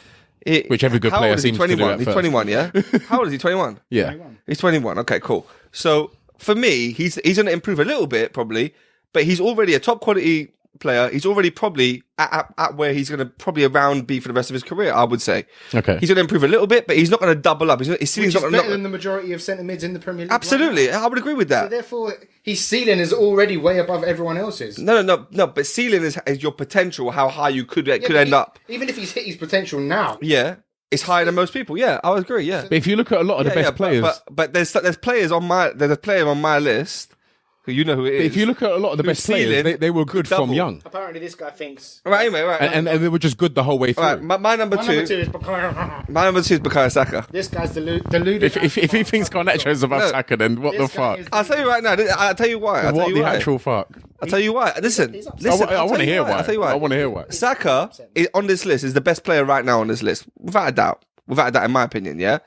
Which every good how player old is he? seems to do 21. at He's first. 21. Yeah. How old is he? 21. yeah. 21. He's 21. Okay, cool. So for me, he's going to improve a little bit probably, but he's already a top quality player. He's already probably at where he's going to probably around be for the rest of his career. I would say. Okay. He's going to improve a little bit, but he's not going to double up. His ceiling's Which is not going better to. than the majority of centre mids in the Premier League. Absolutely, Right now. I would agree with So that. therefore, his ceiling is already way above everyone else's. No. But ceiling is your potential, how high you could Yeah, but end up. Even if he's hit his potential now. Yeah, it's higher than most people. Yeah, I would agree. Yeah. But if you look at a lot of the best players, But there's players on there's a player on my list who you know who it is. if you look at a lot of the whose best players, ceiling they were good could double. from young, Apparently, this guy thinks. right, anyway, right, and they were just good the whole way through. right. My number My two. number 2 is Bukayo. My number 2 is Bukayo Saka. This guy's deluded. If he thinks Garnacho is above No. Saka, then what the This guy fuck? is- I'll tell you right now. I'll tell you why. I'll tell What you the why. actual fuck? I'll tell you why. Listen. he's upset. Listen. I I'll want to tell you hear why. why. I'll tell you why. I want to hear why. Saka is on this list is the best player right now on this list, without a doubt. Without a doubt, in my opinion. Yeah.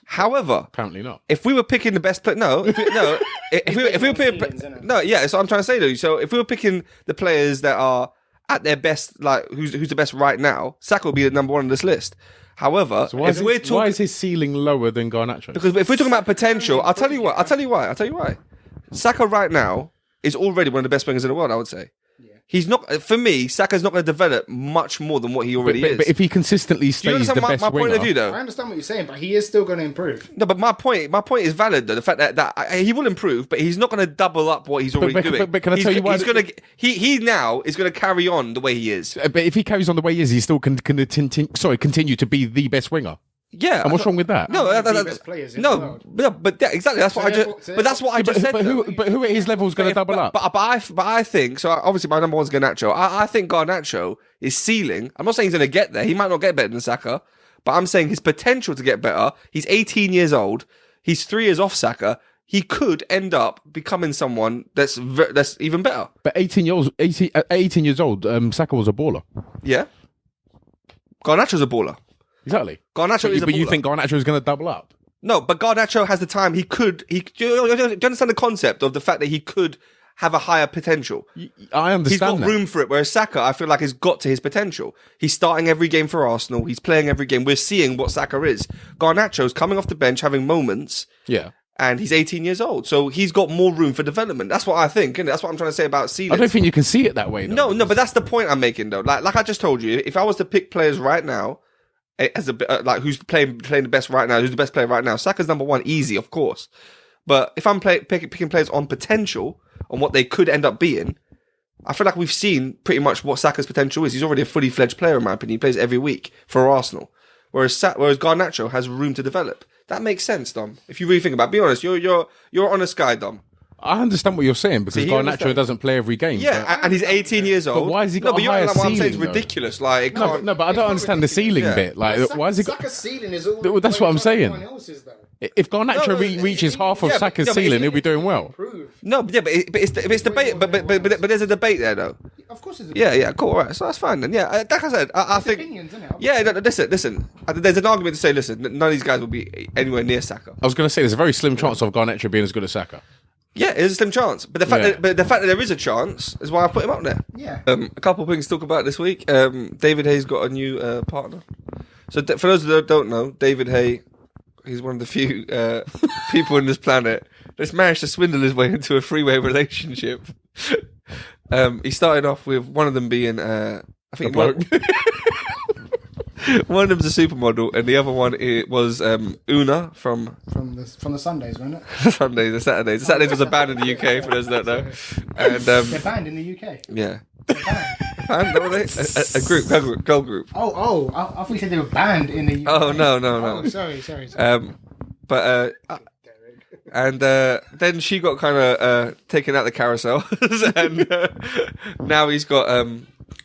However, Apparently not. if we were picking the best player, if we were picking, ceilings, innit? no, yeah, that's what I'm trying to say though. So if we were picking the players that are at their best, like who's the best right now, Saka will be the number 1 on this list. However, So why if is his ceiling lower than Garnacho? because if we're talking about potential, I'll tell you why. Saka right now is already one of the best wingers in the world. I would say. He's not, for me, Saka's not going to develop much more than what he already is. But if he consistently Do you stays understand the best my point winger, of view, I though? understand what you're saying, but he is still going to improve. No, but my point is valid, though. The fact that he will improve, but he's not going to double up what he's already doing. but can I tell you why? He's going to, he now is going to carry on the way he is. but if he carries on the way he is, he still can continue to be the best winger. Yeah. And what's wrong with that? No, One of the best players in the no, world. but yeah, exactly. That's what I therefore- just. But that's what I just said. But who at his level is going to double up? But I think so. Obviously, my number 1's Garnacho. I think Garnacho is ceiling. I'm not saying he's going to get there. He might not get better than Saka, but I'm saying his potential to get better. He's 18 years old. He's 3 years off Saka. He could end up becoming someone that's even better. But 18 years old, Saka was a baller. Yeah. Garnacho's a baller. Exactly. Garnacho is a But you baller. think Garnacho is going to double up? No, but Garnacho has the time. Do you understand the concept of the fact that he could have a higher potential? I understand He's got that. room for it, whereas Saka, I feel like, has got to his potential. He's starting every game for Arsenal. He's playing every game. We're seeing what Saka is. Garnacho's coming off the bench, having moments, Yeah. and he's 18 years old. So he's got more room for development. That's what I think, and that's what I'm trying to say about I ceilings. don't think you can see it that way, though. No, but that's the point I'm making, though. Like I just told you, if I was to pick players right now, as like who's playing the best right now, who's the best player right now, Saka's number 1, easy, of course. But if I'm picking players on potential, on what they could end up being, I feel like we've seen pretty much what Saka's potential is. He's already a fully fledged player, in my opinion. He plays every week for Arsenal, whereas Garnacho has room to develop. That makes sense, Dom. If you really think about it, be honest, you're an honest guy, Dom. I understand what you're saying because See, he Garnacho understands. doesn't play every game. Yeah, and he's 18 years old. why has he got but a you're higher like, what I'm saying is ceiling, though? ridiculous. Like, it No, can't. but I don't understand the ceiling Yeah. bit. Like, why has he got? Saka's ceiling is all. Well, that's what I'm saying. Else's, though. If Garnacho No, reaches half of yeah, but- Saka's yeah, but ceiling, it's- he'll be doing well. Improve. No, but it's debate. But there's a debate there, though. Of course, it's Yeah, cool, all right. So that's fine then. Yeah, like I said, I think. opinions, isn't it? Yeah, no, listen. There's an argument to say, listen, none of these guys will be anywhere near Saka. I was going to say there's a very slim chance of Garnacho being as good as Saka. Yeah, there's a slim chance, but the fact Yeah. that there is a chance is why I put him up there. Yeah. A couple of things to talk about this week. David Hay's got a new partner. So for those that don't know, David Hay, he's one of the few people on this planet that's managed to swindle his way into a three-way relationship. He started off with one of them being, I think, one of them's a supermodel, and the other one was Una from From the Sundays, wasn't it? Sundays and Saturdays. The Saturdays was a band in the UK, for those that don't know. And They're banned in the UK. yeah. Band, what were they? A group, girl group. Oh, I thought you said they were banned in the UK. Oh no. Oh, sorry. But and then she got kind of taken out the carousel, and now he's got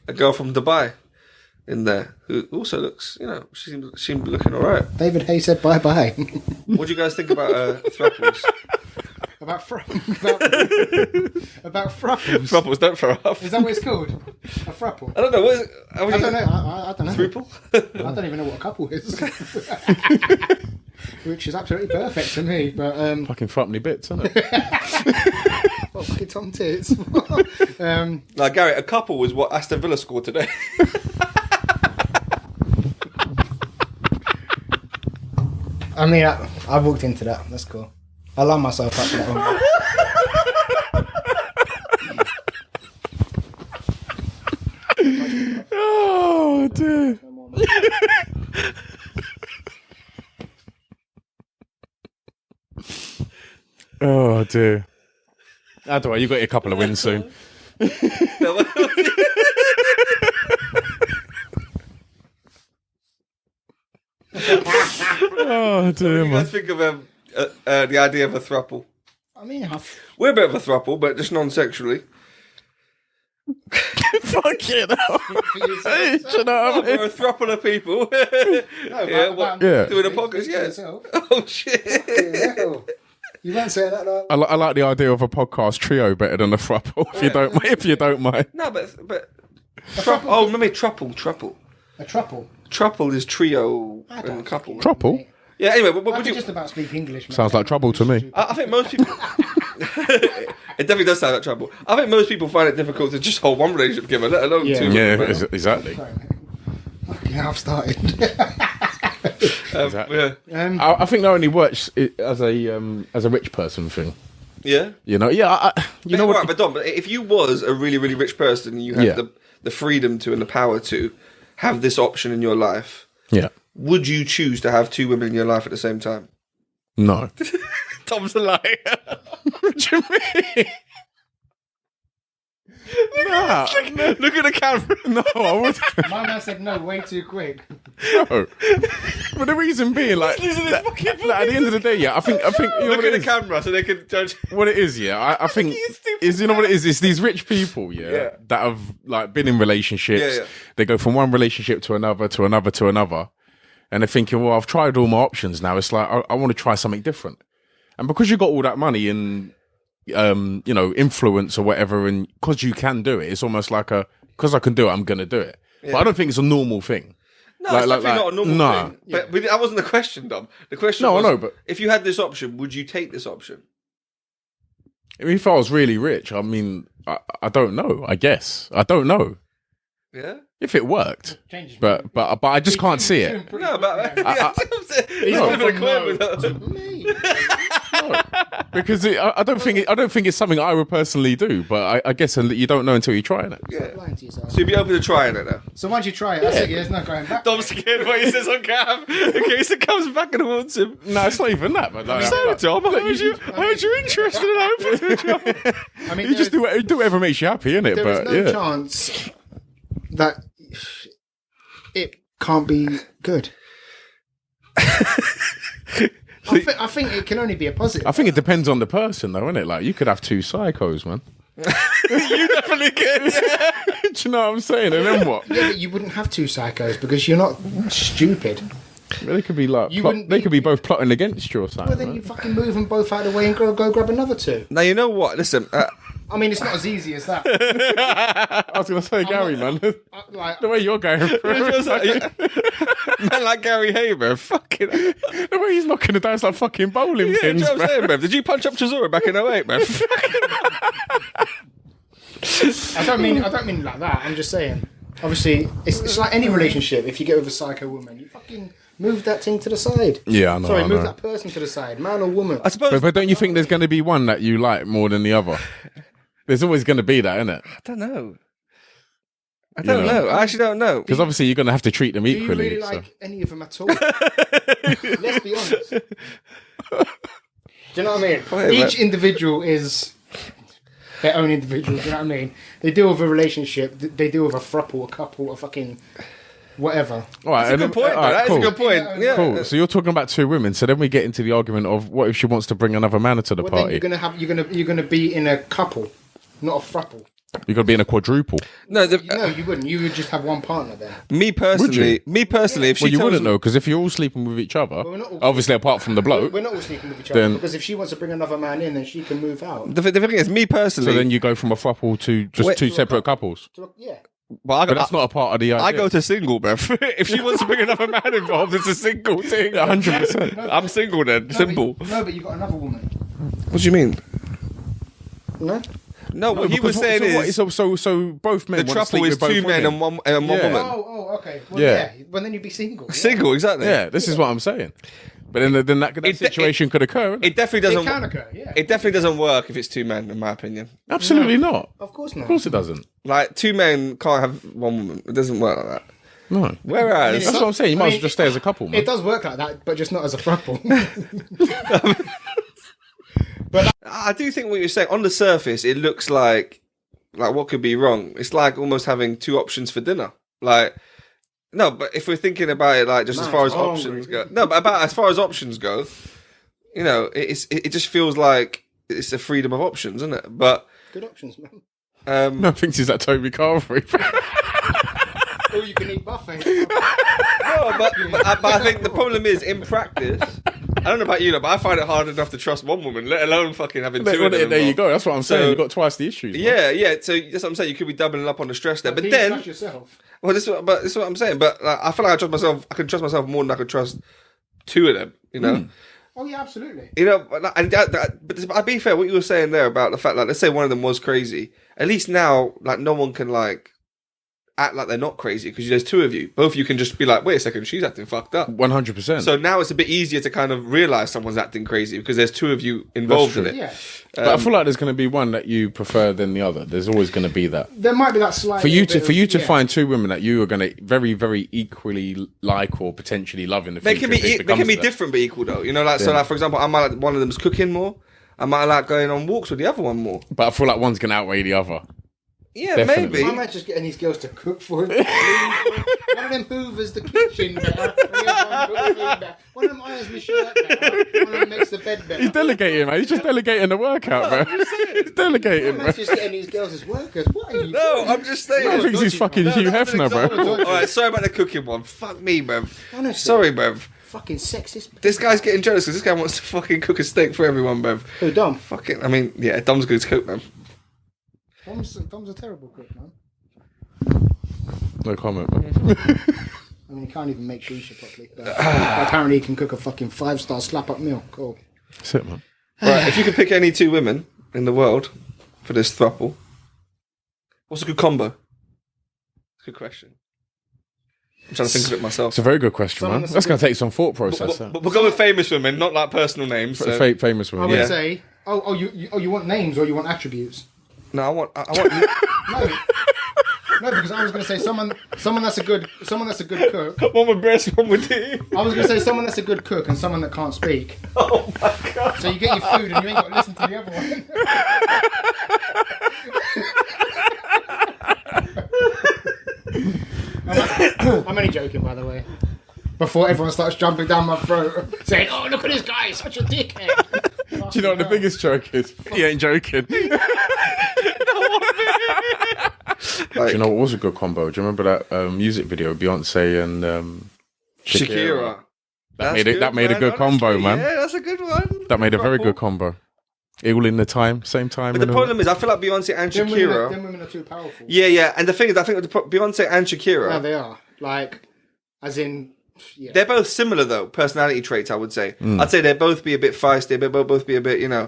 a girl from Dubai in there who also looks, she seemed looking all right. David Hay said bye-bye. What do you guys think about throuples? about throuples. Throuples, don't throw up. Is that what it's called? A throuple? I don't know. What is it? I don't know. I don't know. Throuple? I don't even know what a couple is. Which is absolutely perfect to me, but Fucking frupney bits, isn't it? oh, fucking Tom Tits. Now, Gary, a couple was what Aston Villa scored today. I mean, I walked into that. That's cool. I line myself up for that one. Oh dear. Oh dear. How do I? You got a couple of wins soon. Oh dear, You man. guys think of the idea of a throuple? I mean, We're a bit of a throuple, but just non-sexually. Fucking hell. Hey, do you know what I mean? We're a throuple of people. Yeah. Doing a podcast, yes. Oh shit! You won't say that. No. I like the idea of a podcast trio better than a throuple. If you don't mind. No, but oh, maybe truple. A truple. Truple is trio and couple. Trouble? Yeah. Anyway, what I would can you? just about speak English. Man. Sounds like trouble to me. I think most people. It definitely does sound like trouble. I think most people find it difficult to just hold one relationship together, let alone two. Yeah, exactly. Fucking I've started. Exactly. Yeah. I think that only works as a rich person thing. Yeah. You know, you know what? Right, but Dom, but if you was a really, really rich person and you had Yeah. the freedom to and the power to have this option in your life, Yeah. would you choose to have two women in your life at the same time? No. Tom's a liar. What do you mean? Nah, Look at the camera. no, I would My man said no way too quick. no. But the reason being, like, at the end of the day, I think you know Look what at it the is? camera so they can judge. What it is, I think is, you know what it is? It's these rich people, Yeah. that have like been in relationships. Yeah. They go from one relationship to another, to another, to another, and they're thinking, well, I've tried all my options now. It's like I want to try something different, and because you got all that money and influence or whatever, and because you can do it, it's almost like because I can do it, I'm going to do it. But I don't think it's a normal thing. No, it's definitely not a normal nah. thing. But that wasn't the question, Dom. The question No, I was, know, but- if you had this option, would you take this option? If I was really rich, I mean, I don't know. I guess I don't know Yeah? if it worked, Changes. but I just can't see it. No, but... I- that's what I'm saying. He's No. flipping a coin with that. Me. Because I don't think it's something I would personally do. But I guess you don't know until you try it. Yeah. Lying to yourself. So you'd be open to trying it now? So once you try it, that's it. There's no going back. Dom's scared what he says on cam in case it comes back and haunts him. No, it's not even that. But like, So, Dom, I heard you're interested in open to a job. I mean, you just do whatever makes you happy, innit? there is But no yeah, chance that it can't be good. I think it can only be a positive. I think it depends on the person, though, innit? Like you could have two psychos, man. You definitely can. Yeah. Do you know what I'm saying? And then what? Yeah, but you wouldn't have two psychos because you're not stupid. They could be like You wouldn't they be- could be both plotting against you or something. Well, then right? you fucking move them both out of the way and go grab another two. Now, you know what? Listen, I mean, it's not as easy as that. I was gonna say Gary, man. Like, The way you're going through it, man like Gary Haber, fucking... the way he's knocking the dice like fucking bowling Yeah, pins, you know what I'm man. saying, Bev? Did you punch up Chisora back in 08, man? I don't mean like that. I'm just saying. Obviously, it's like any relationship. If you get with a psycho woman, you fucking move that thing to the side. Yeah, I know. Sorry, I move know. that person to the side, man or woman. I suppose... But don't you think there's going to be one that you like more than the other? There's always going to be that, isn't it? I don't know. I don't know. I actually don't know. Because obviously you're going to have to treat them Do you equally. really so. like any of them at all? Let's be honest. Do you know what I mean? Wait, Each individual is their own individuals. You know what I mean? They deal with a relationship. They deal with a throuple, a couple, a fucking whatever. All right, That's a good point. That is a good point. Yeah. Cool. So you're talking about two women. So then we get into the argument of what if she wants to bring another man to the Well, party? then you're gonna be in a couple, not a throuple. You're gonna be in a quadruple. No, No, you wouldn't. You would just have one partner there. me personally, if she Well, you tells wouldn't me, know because if you're all sleeping with each other, we're not all obviously apart from the bloke, We're not all sleeping with each other Then- because if she wants to bring another man in, then she can move out. the thing is, me personally, so then you go from a throuple to just Wait, two separate couples. Yeah. but But that's not a part of the idea. I go to single, bruv. If she wants to bring another man involved, it's a single thing. 100%. I'm single then. Simple. But you got another woman. What do you mean? No. No, what he was saying is so both men the want to sleep trouble is with both two men women. and one Yeah. woman. Oh, okay. Well, Yeah. yeah. Well, then you'd be single. Yeah. Single, exactly. Yeah, this is what I'm saying. But then that situation could occur. It definitely It doesn't. can occur. Yeah. It definitely doesn't work if it's two men, in my opinion. Absolutely not. Of course not. Of course it doesn't. Like two men can't have one woman. It doesn't work like that. No. Whereas, That's what I'm saying. You might as well just stay as a couple, man. It does work like that, but just not as a throuple. I do think what you're saying on the surface, it looks like what could be wrong. It's like almost having two options for dinner. Like, no, but if we're thinking about it, like just as far as options go, no, but about as far as options go, you know, it just feels like it's a freedom of options, isn't it? But Good options, man. No, I think it's that Toby Carvery. Or you can eat buffet. No, but I think the problem is in practice. I don't know about you, but I find it hard enough to trust one woman, let alone fucking having two of them. There you go. That's what I'm saying. So- You've got twice the issues. Man. Yeah. So that's what I'm saying. You could be doubling up on the stress there, but Can you then, trust yourself. well, this is what I'm saying. But like, I feel like I trust myself. I can trust myself more than I could trust two of them. You know. Oh yeah, absolutely. You know, but I'd be fair. What you were saying there about the fact, like, let's say one of them was crazy. At least now, like, no one can like act like they're not crazy because there's two of you. Both of you can just be like, wait a second, she's acting fucked up. 100%. So now it's a bit easier to kind of realize someone's acting crazy because there's two of you involved in it. Yeah. But I feel like there's going to be one that you prefer than the other. There's always going to be that. There might be that slight. For you little to bit of- find two women that you are going to very, very equally like or potentially love in the They future. can be if it they becomes can be that. different but equal though. You know, like so, like for example, I might like one of them's cooking more. I might like going on walks with the other one more. But I feel like one's going to outweigh the other. Yeah, Definitely. maybe. I might just getting these girls to cook for him. One of them hoovers the kitchen better. One of them irons my shirt better. One of them makes the bed better. He's delegating, man. He's just delegating the workout, man. He's delegating, man. I'm just getting these girls as workers. What are you No, doing? I'm just saying. I think he's fucking Hugh that's an Hefner, bro. example. All right, sorry about the cooking one. Fuck me, bruv. Honestly. Sorry, bruv. Fucking sexist. This guy's getting jealous because this guy wants to fucking cook a steak for everyone, bruv. Who, Dom? Fucking, I mean, yeah, Dom's good to cook, man. Dom's a terrible cook, man. No comment, man. I mean, he can't even make shisha properly. But apparently, he can cook a fucking 5-star slap-up meal. Cool. That's it, man. Right, if you could pick any two women in the world for this throuple, what's a good combo? Good question. I'm trying to think of it myself. It's a very good question, man. That's going to take some thought process. But we'll go with famous women, not like personal names. So. Famous I one. would Yeah. say, you want names or you want attributes? No, I want. No, because I was going to say someone that's a good cook. One with breast, one with tea. I was going to say someone that's a good cook and someone that can't speak. Oh my god! So you get your food and you ain't got to listen to the other one. I'm only joking, by the way. Before everyone starts jumping down my throat, saying, "Oh, look at this guy, he's such a dickhead." Do you know what the biggest joke is? He ain't joking. Do you know what was a good combo? Do you remember that music video, Beyonce and Shakira. That made a good combo, man. Yeah, that's a good one. That made a very good combo. All in the same time. But the problem is, I feel like Beyonce and Shakira. Them women are too powerful. Yeah, and the thing is, I think with Beyonce and Shakira, Yeah, they are. Like, as in, yeah. they're both similar though, personality traits. I would say. I'd say they'd both be a bit feisty. They'd both be a bit, Yeah.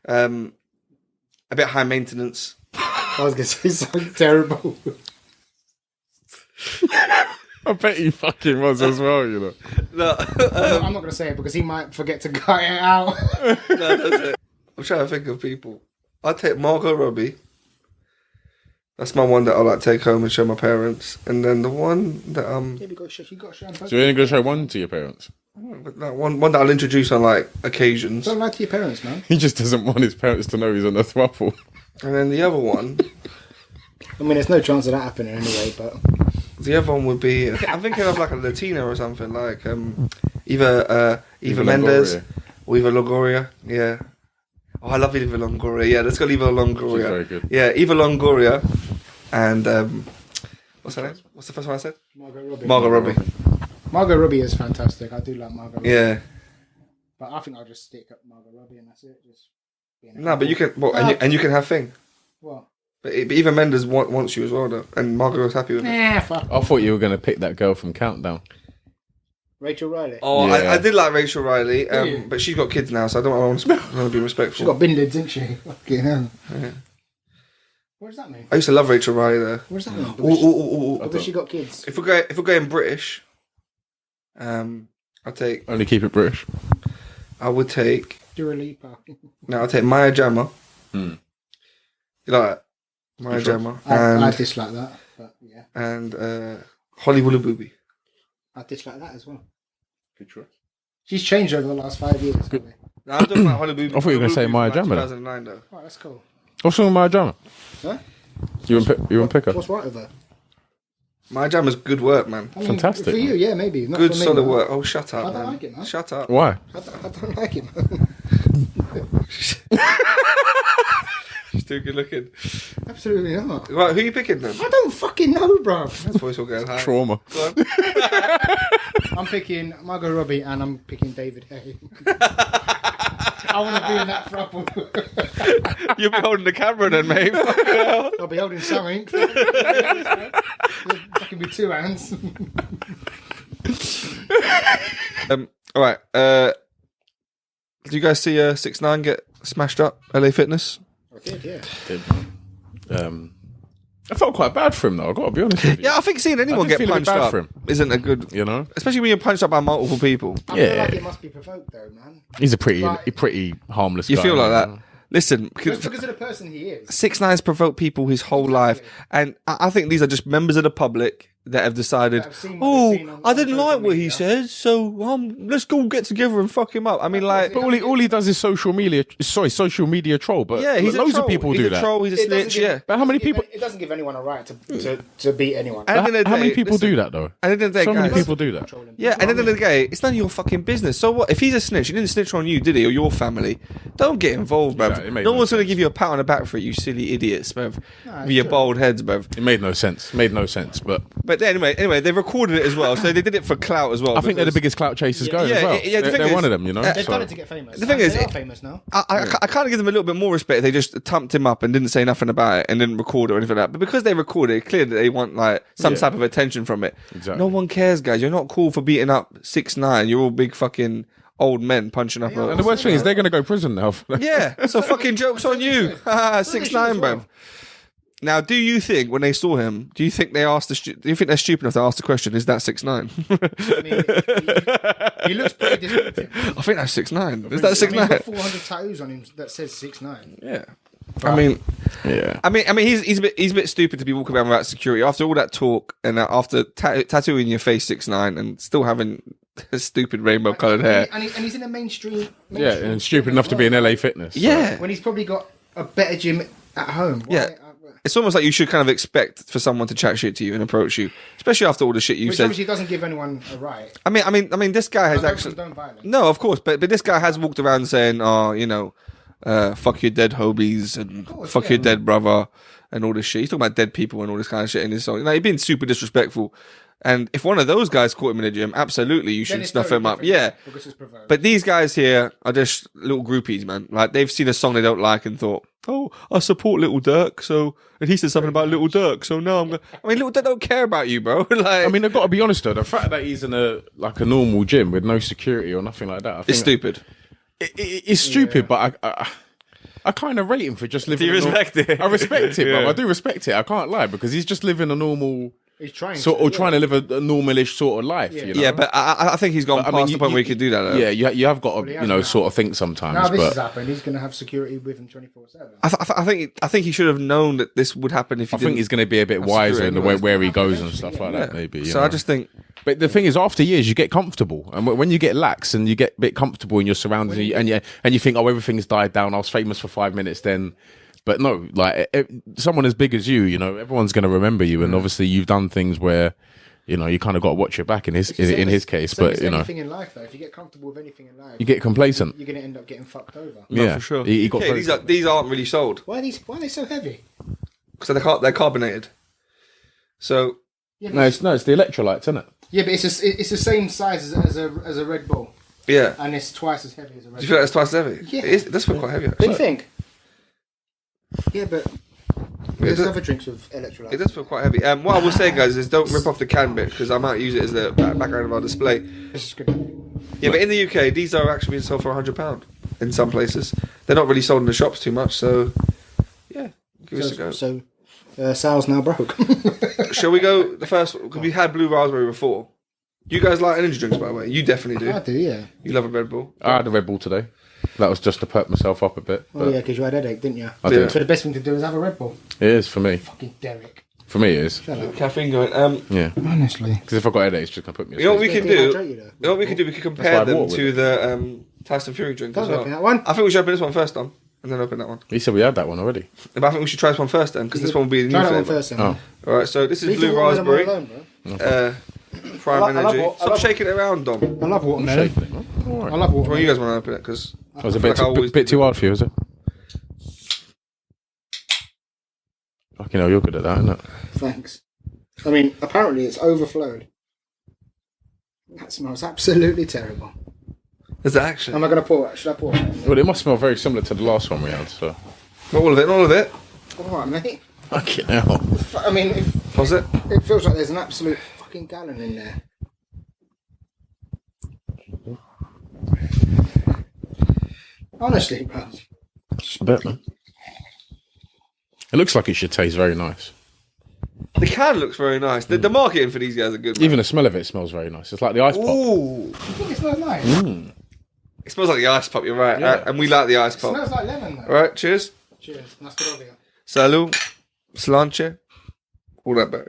a bit high maintenance. I was going to say something terrible. I bet he fucking was as well, you know. No, I'm not going to say it because he might forget to cut it out. no, that's it. I'm trying to think of people. I'd take Margot Robbie. That's my one that I'll like take home and show my parents. And then the one that You got to show them. So you're only going to show one to your parents? that one that I'll introduce on like occasions. Don't lie to your parents, man. He just doesn't want his parents to know he's on a throuple. And then the other one, I mean, there's no chance of that happening anyway, but the other one would be, I'm thinking of like a Latina or something, like Eva Mendes or Eva Longoria. Yeah. Oh, I love Eva Longoria. Yeah, let's go Eva Longoria. She's very good. Yeah, Eva Longoria and what's her name? What's the first one I said? Margot Robbie. Margot Robbie. Margot Robbie is fantastic. I do like Margot Robbie. Yeah. But I think I'll just stick up Margot Robbie and that's it. Just being a No, but you can, well, No. and you can have thing. What? But Eva Mendes wants you as well, though, and Margot was happy with it. Nah, fuck. I thought you were going to pick that girl from Countdown. Rachel Riley. Oh, Yeah. I did like Rachel Riley, you? but she's got kids now, so I don't want to be respectful. She's got bin lids, isn't she? Fucking hell. Yeah. What does that mean? I used to love Rachel Riley though. What does that mean? Ooh. Has she got kids? If we're going British, I'll take. Only keep it British. I would take. Dua Lipa. No, I'll take Maya Jama. Hmm. You like that? Maya Sure. Jama I dislike that, but yeah. and Holly Willoughby. I dislike that as well. Good choice. She's changed over the last 5 years. Good. hasn't she? No, I'm talking about Holly Willoughby. I thought you were gonna say Maya Willoughby from, Jama. 2009 though. Oh, that's cool. What's wrong with my drama? Huh? You wouldn't pick her? What's right with her? Maya Jama's good work, man. I mean, Fantastic, For you, man. yeah, maybe. Not Good for me, solid man. work. Oh, shut up, I don't man. like it, man. Shut up. Why? I don't like it, man. She's too good looking. Absolutely not. Right, who are you picking then? I don't fucking know, bro. That's voice all going high. Trauma. Go on. I'm picking Margot Robbie and I'm picking David Hay. I want to be in that throuple. You'll be holding the camera then, mate. Fucking hell. I'll be holding something. Fucking with two hands. All right. Did you guys see 6ix9ine get smashed up? LA Fitness. I did, yeah. I felt quite bad for him though. I got to be honest with you. Yeah, I think seeing anyone I did get feel a bit punched bad up for him. isn't a good, You know, especially when you're punched up by multiple people. I feel Yeah. like it must be provoked though, man. he's a pretty Like- harmless. You guy, feel like you know? that. Listen, Just because of the person he is. 6ix9ine's provoked people his whole life, and I think these are just members of the public that have decided, That have seen what they've seen on- I didn't on like social what he media." says, so let's go get together and fuck him up. I mean, like, But all he does is social media troll. But yeah, he's loads a troll. of people he's do a that. troll. He's a It doesn't snitch. give- Yeah. But how many people? It doesn't give anyone a right to beat anyone. At the end of the How many day, people listen, do that though? At the end of the day, So many guys, people do that. Yeah, and at the end of the day, it's none of your fucking business. So what? If he's a snitch, he didn't snitch on you, did he, or your family? Don't get involved, bruv. Exactly, it made No no one's going to sense. give you a pat on the back for it, you silly idiots, bruv. Nah, With your sure. bald heads, bruv. It made no sense. But Anyway, they recorded it as well, so they did it for clout as well. I think they're the because- biggest clout chasers going yeah, as well. yeah, the thing They're is- one of them, you know. They've so- done it to get famous. The thing And is, they are famous now. I kind of give them a little bit more respect. They just thumped him up and didn't say nothing about it and didn't record it or anything like that. But because they recorded it, clearly they want like some Yeah. type of attention from it. Exactly. No one cares, guys. You're not cool for beating up 6ix9ine. You're all big fucking old men punching up. And the worst thing is they're going to go prison now. Yeah, so fucking joke's on you. Haha, 6ix9ine, as well. bruv. Now, do you think when they saw him, do you think they asked do you think they're stupid enough to ask the question, is that 6ix9ine? I mean, he looks pretty distinctive. I think that's 6ix9ine. Is that I mean, he's 6ix9ine? got 400 tattoos on him that says 6ix9ine. Yeah. I mean, Yeah. I mean, he's a bit stupid to be walking around without security after all that talk and after tattooing your face 6ix9ine and still having stupid rainbow coloured hair. And he's in a mainstream. Yeah, and stupid enough to be in LA Fitness. so- Yeah, When he's probably got a better gym at home. Why- Yeah. it's almost like you should kind of expect for someone to chat shit to you and approach you, especially after all the shit you've Which said. obviously doesn't give anyone a right. I mean, this guy has Don't actually condone violence. no, of course, but this guy has walked around saying, "Oh, you know, fuck your dead hobies and course, fuck yeah. your dead brother," and all this shit. He's talking about dead people and all this kind of shit in his song. Like, he's been super disrespectful. And if one of those guys caught him in the gym, absolutely, you Then should it's snuff totally him up. different, Yeah. Because it's provoked. But these guys here are just little groupies, man. Like, they've seen a song they don't like and thought, "Oh, I support Little Dirk," so, and he said something about Little Dirk, so now I'm going. I mean, Little Dirk don't care about you, bro. Like, I mean, I've got to be honest though. The fact that he's in a normal gym with no security or nothing like that, I think it's stupid. It's stupid, but I kind of rate him for just living. Do you respect it? I respect it, Yeah. bro. I do respect it. I can't lie because he's just living a normal he's trying trying to live a normalish sort of life. Yeah. You know? Yeah, but I think he's gone But, past the point where he could do that. Though. Yeah, you have got to he has now. sort of think sometimes. Now this has but happened. He's going to have security with him 24/7. I think he should have known that this would happen if he I think didn't. he's going to be a bit wiser in the way anyways. where he goes and stuff like that. Yeah. Maybe. So I just think But the thing is, after years, you get comfortable, and when you get lax and you get a bit comfortable in your surroundings, and you think, oh, everything's died down. I was famous for 5 minutes, then But no, like someone as big as you, you know, everyone's going to remember you, and obviously you've done things where, you know, you kind of got to watch your back in his case. But you know, anything in life though, if you get comfortable with anything in life, you get complacent. You're going to end up getting fucked over. Yeah, for sure. He got Okay, these aren't really sold Why are they so heavy? because they're carbonated. So Yeah, no, it's the electrolytes, isn't it? yeah, but it's the same size as a Red Bull, yeah, and it's twice as heavy as a Red do you Bull. feel like it's twice as heavy? Yeah. It does feel quite heavy. Don't Actually. you think? Yeah, but there's does- other drinks with electrolytes. It does feel quite heavy. What I will say, guys, is don't rip off the can bit because I might use it as the background of our display. This is good. Yeah, but in the UK, these are actually being sold for £100 in some places. They're not really sold in the shops too much, so yeah, give us a go. So, Sal's now broke. Shall we go the first? Because we had blue raspberry before. You guys like energy drinks, by the way. You definitely do. I do, yeah. You love a Red Bull. I had a Red Bull today. That was just to perk myself up a bit. Oh But yeah, because you had a headache, didn't you? I did. So the best thing to do is have a Red Bull. It is for me. Fucking Derek. For me, it is. Shut up. Caffeine going. Yeah. Honestly. Because if I got a headache, it's just gonna put me. You know what we asleep. can do? Dehydrate you, though. You know what we can do? We can That's why compare I them bought to with the Tyson Fury drink as Don't well. open that one. I think we should open this one first, Dom, and then open that one. He said we had that one already. But I think we should try this one first then, because this one will be the Try new that one flavour. first, then. Oh. All right, so this is Leave blue the watermelon raspberry. alone, bro. Prime I love energy. what- I Stop love- shaking it around, Dom. I love watermelon. Shaking it, man. All right. I love Well, watermelon. you guys want to open it because That was a I feel bit, like I always bit do too hard for you, is it? Fucking hell, you're good at that, isn't it? Thanks. I mean, apparently it's overflowed. That smells absolutely terrible. Is that actually? Am I going to pour it? Should I pour it? Well, it must smell very similar to the last one we had, so. Not all of it, not all of it. All right, mate. Fucking hell. I mean, Pause it. it feels like there's an absolute fucking gallon in there. Honestly, bro. I bet, man. It looks like it should taste very nice. The can looks very nice. The marketing for these guys are good. Man. Even the smell of it smells very nice. It's like the ice pop. Ooh, You think it smells nice? it smells like the ice pop. You're right, Yeah. and we like the ice It pop. smells like lemon, though. All right, cheers. Cheers. Nastarovia. Salut, slanche, all that back.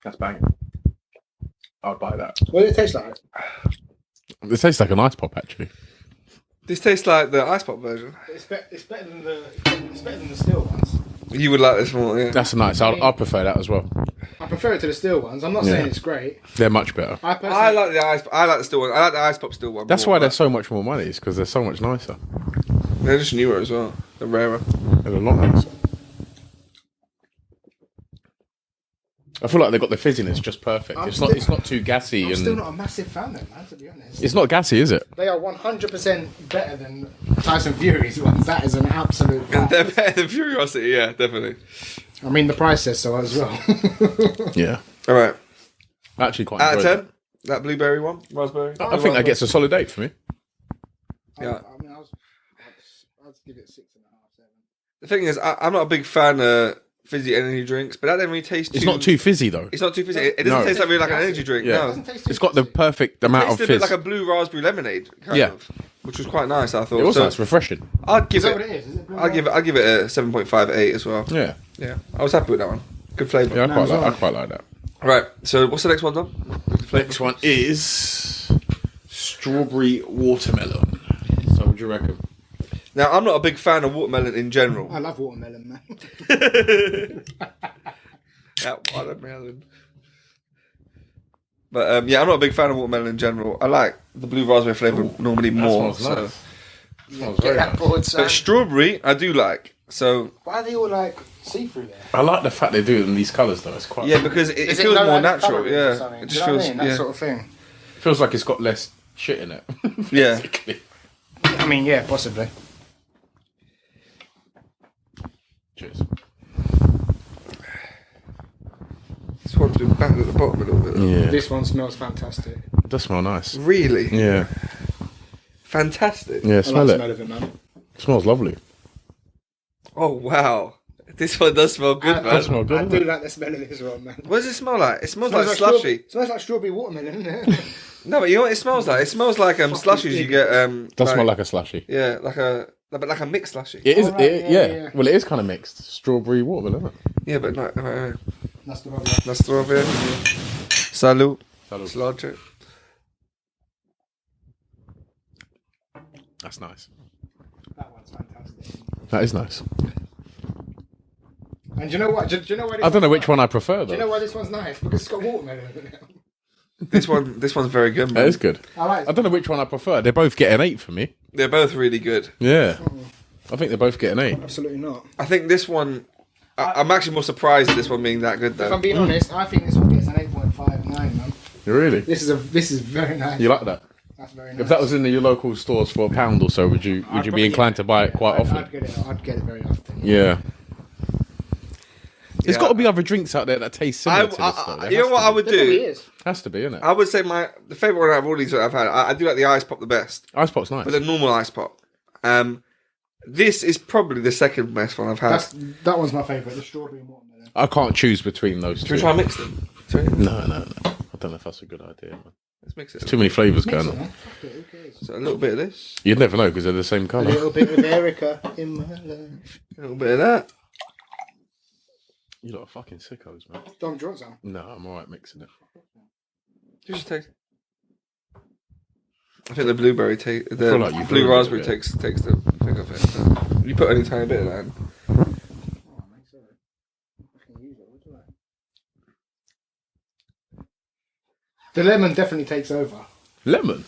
That's banging. I'd buy that. What does it taste like? It tastes like an ice pop, actually. This tastes like the ice pop version. It's better than the still ones. You would like this more, yeah. That's nice. I'll prefer that as well. I prefer it to the still ones. I'm not saying it's great. They're much better. I personally, I like the ice. I like the still one. I like the ice pop still one. That's more, why they're but so much more money, is because they're so much nicer. they're just newer as well. They're rarer. They're a lot nicer. I feel like they've got the fizziness just perfect. I'm It's still- not too gassy. I'm and still not a massive fan of them, man, to be honest. It's not gassy, is it? They are 100% better than Tyson Fury's ones. That is an absolute fact. They're better than Curiosity, yeah, definitely. I mean, the price says so as well. Yeah. All right. Actually, quite Out of enjoyed 10, that blueberry one, raspberry. it. I think that gets a solid 8 for me. Yeah. I mean, I'd give it 6.5, 7. The thing is, I'm not a big fan of fizzy energy drinks, but that doesn't really taste too... It's not too fizzy, though. It's not too fizzy. It doesn't No. taste like really like an energy drink, Yeah. It no. doesn't taste too It's got the fizzy. perfect amount of Tasted a bit fizz. like a blue raspberry lemonade, kind Yeah. of, which was quite nice, I thought. It was So nice, refreshing. I'd give Is that what it... it is? Is it blue I'd give it a 7.5, 8 as well. Yeah. Yeah, I was happy with that one. Good flavour. Yeah, as well. I quite like that. Right, so what's the next one, Dom? Next one is strawberry watermelon. So what do you reckon? Now, I'm not a big fan of watermelon in general. I love watermelon, man. Yeah, watermelon. But yeah, I'm not a big fan of watermelon in general. I like the blue raspberry flavour normally more. Smells So. nice. Smells very Get that nice. board, son. But strawberry, I do like. So Why are they all like see-through there? I like the fact they do it in these colours, though. It's quite. yeah, because it Is feels no more added natural. colouring or Yeah, something? it Do just you know what feels. I mean? That Yeah, sort of thing. feels like it's got less shit in it. yeah. Basically. I mean, yeah, possibly. Cheers. This one's been battered at the bottom a little bit. Yeah. This one smells fantastic. It does smell nice. Really Yeah. fantastic. Yeah, I smell like it. the smell of it, man. It smells lovely. Oh wow, this one does smell good, I man. smell good, I doesn't do it? like the smell of this one, man. What does it smell like? It smells like slushy. Smells like strawberry watermelon, isn't it? No, but you know what it smells like? It smells like slushies you get. It does smell like a slushy. yeah, like a mixed slushy. It is. Oh, right, yeah. Well, it is kind of mixed. Strawberry watermelon, isn't it? Yeah, but like That's the one. Yeah. Nastarovia. Salut. Salut. Slanche. That's nice. That one's fantastic. That is nice. And do you know what? Do you know why? I don't know which one I prefer, Do you know though. why this one's nice? Because it's got watermelon in it. This one's very good, That man. is good. I like. I don't know which one I prefer. They both get an 8 for me. They're both really good. Yeah. I think they both get an 8. Absolutely not. I think this one. I'm actually more surprised at this one being that good, If I'm though. being honest, I think this one gets an 8.59, man. Really? This is very nice. You like that? That's very nice. If that was in your local stores for £1 or so, would you be inclined to buy it quite often? I'd get it very often. Yeah. There's Yeah. got to be other drinks out there that taste similar to this, though. There You know has what to I be. would There probably do? is. Has to be, isn't it? I would say the favourite one out of all these that I've had, I do like the ice pop the best, Ice Pop's nice. but the normal ice pop. This is probably the second best one I've had. That one's my favourite. The strawberry and watermelon. I can't choose between those Should two. we try and mix them? Sorry? No. I don't know if that's a good idea. Man. Let's mix it. Too many flavours Mix going it, on. man. Fuck it, who cares? So a little bit of this, You'd never know because they're the same A colour. little bit of Erica in my life. a little bit of that. You lot are fucking sickos, man. Dom, do you want some? No, I'm alright mixing it. Just taste. I think the blueberry taste, the feel like you've blue ruined it raspberry a bit. takes the thing of it. You put any tiny bit of that in. Oh, mate, sorry. I can use it. What do you like? The lemon definitely takes over. Lemon?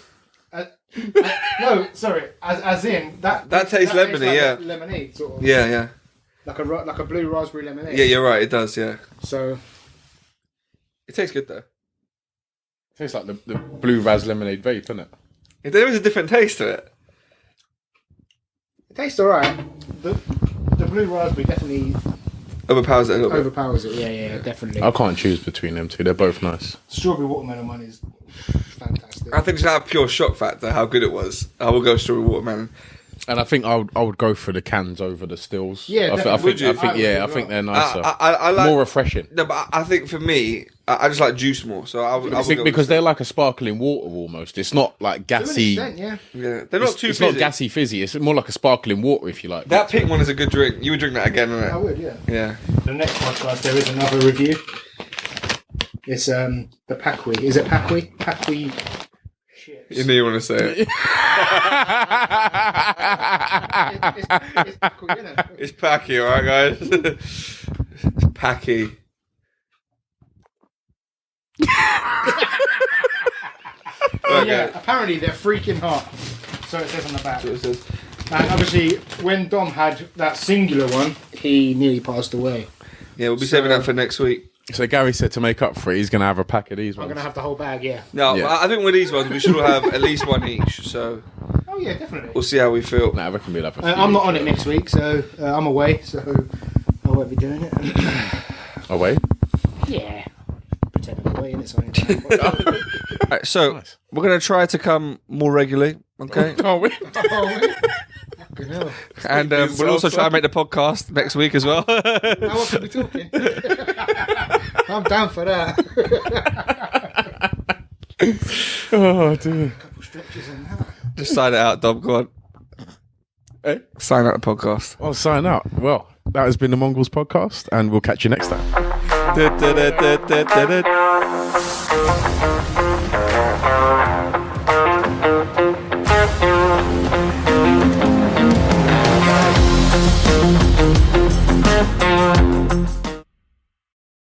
No, sorry. As in that. That tastes lemony, like yeah. Lemonade, sort of. Yeah. Like a blue raspberry lemonade. Yeah, you're right. It does. Yeah. So It tastes good though. Tastes like the blue ras lemonade vape, isn't it? There is a different taste to it. it tastes alright. The blue raspberry definitely Overpowers it a little bit. overpowers it. Yeah, definitely. I can't choose between them two. They're both nice. Strawberry watermelon one is fantastic. I think just out of pure shock factor how good it was, I will go strawberry watermelon. And I think I would go for the cans over the stills. Yeah, I definitely. Would you? I I think would they're nicer. I like More refreshing. No, but I think for me, I just like juice more. So I would I think go because with they're like a sparkling water almost. It's not like To an gassy. extent, yeah. yeah, they're not too It's fizzy. not gassy fizzy. It's more like a sparkling water, if you like. That pink one is a good drink. You would drink that again, I wouldn't would, yeah. it? Yeah. The next podcast, there is another review. It's the Packwee. Is it Packwee? Packwee chips. You know you want to say it. It's Packwee, isn't it? It's Packy, alright, guys? It's Packy. Yeah, apparently they're freaking hot. So it says on the back. It says, And obviously, when Dom had that singular one, he nearly passed away. yeah, we'll be saving that for next week. So Gary said to make up for it, he's going to have a pack of these I'm ones. going to have the whole bag, yeah. No, Yeah. I think with these ones, we should all have at least one each. So Oh, yeah, definitely. we'll see how we feel. Nah, I reckon we'll have a few. I'm not on it next week, so I'm away, so I won't be doing it. Oh, wait. Yeah. Pretend I'm away, innit? So I ain't doing it. Right, so Nice. we're going to try to come more regularly, okay? Oh, wait. Oh, man. Fucking hell. And we'll also try and make the podcast next week as well. How often are we talking? I'm down for that. Oh, dear. Couple stretches and that. Just sign it out, Dom. Go on. Hey, Sign out the podcast. I'll sign out. Well, that has been the Mongrelz podcast, and we'll catch you next time.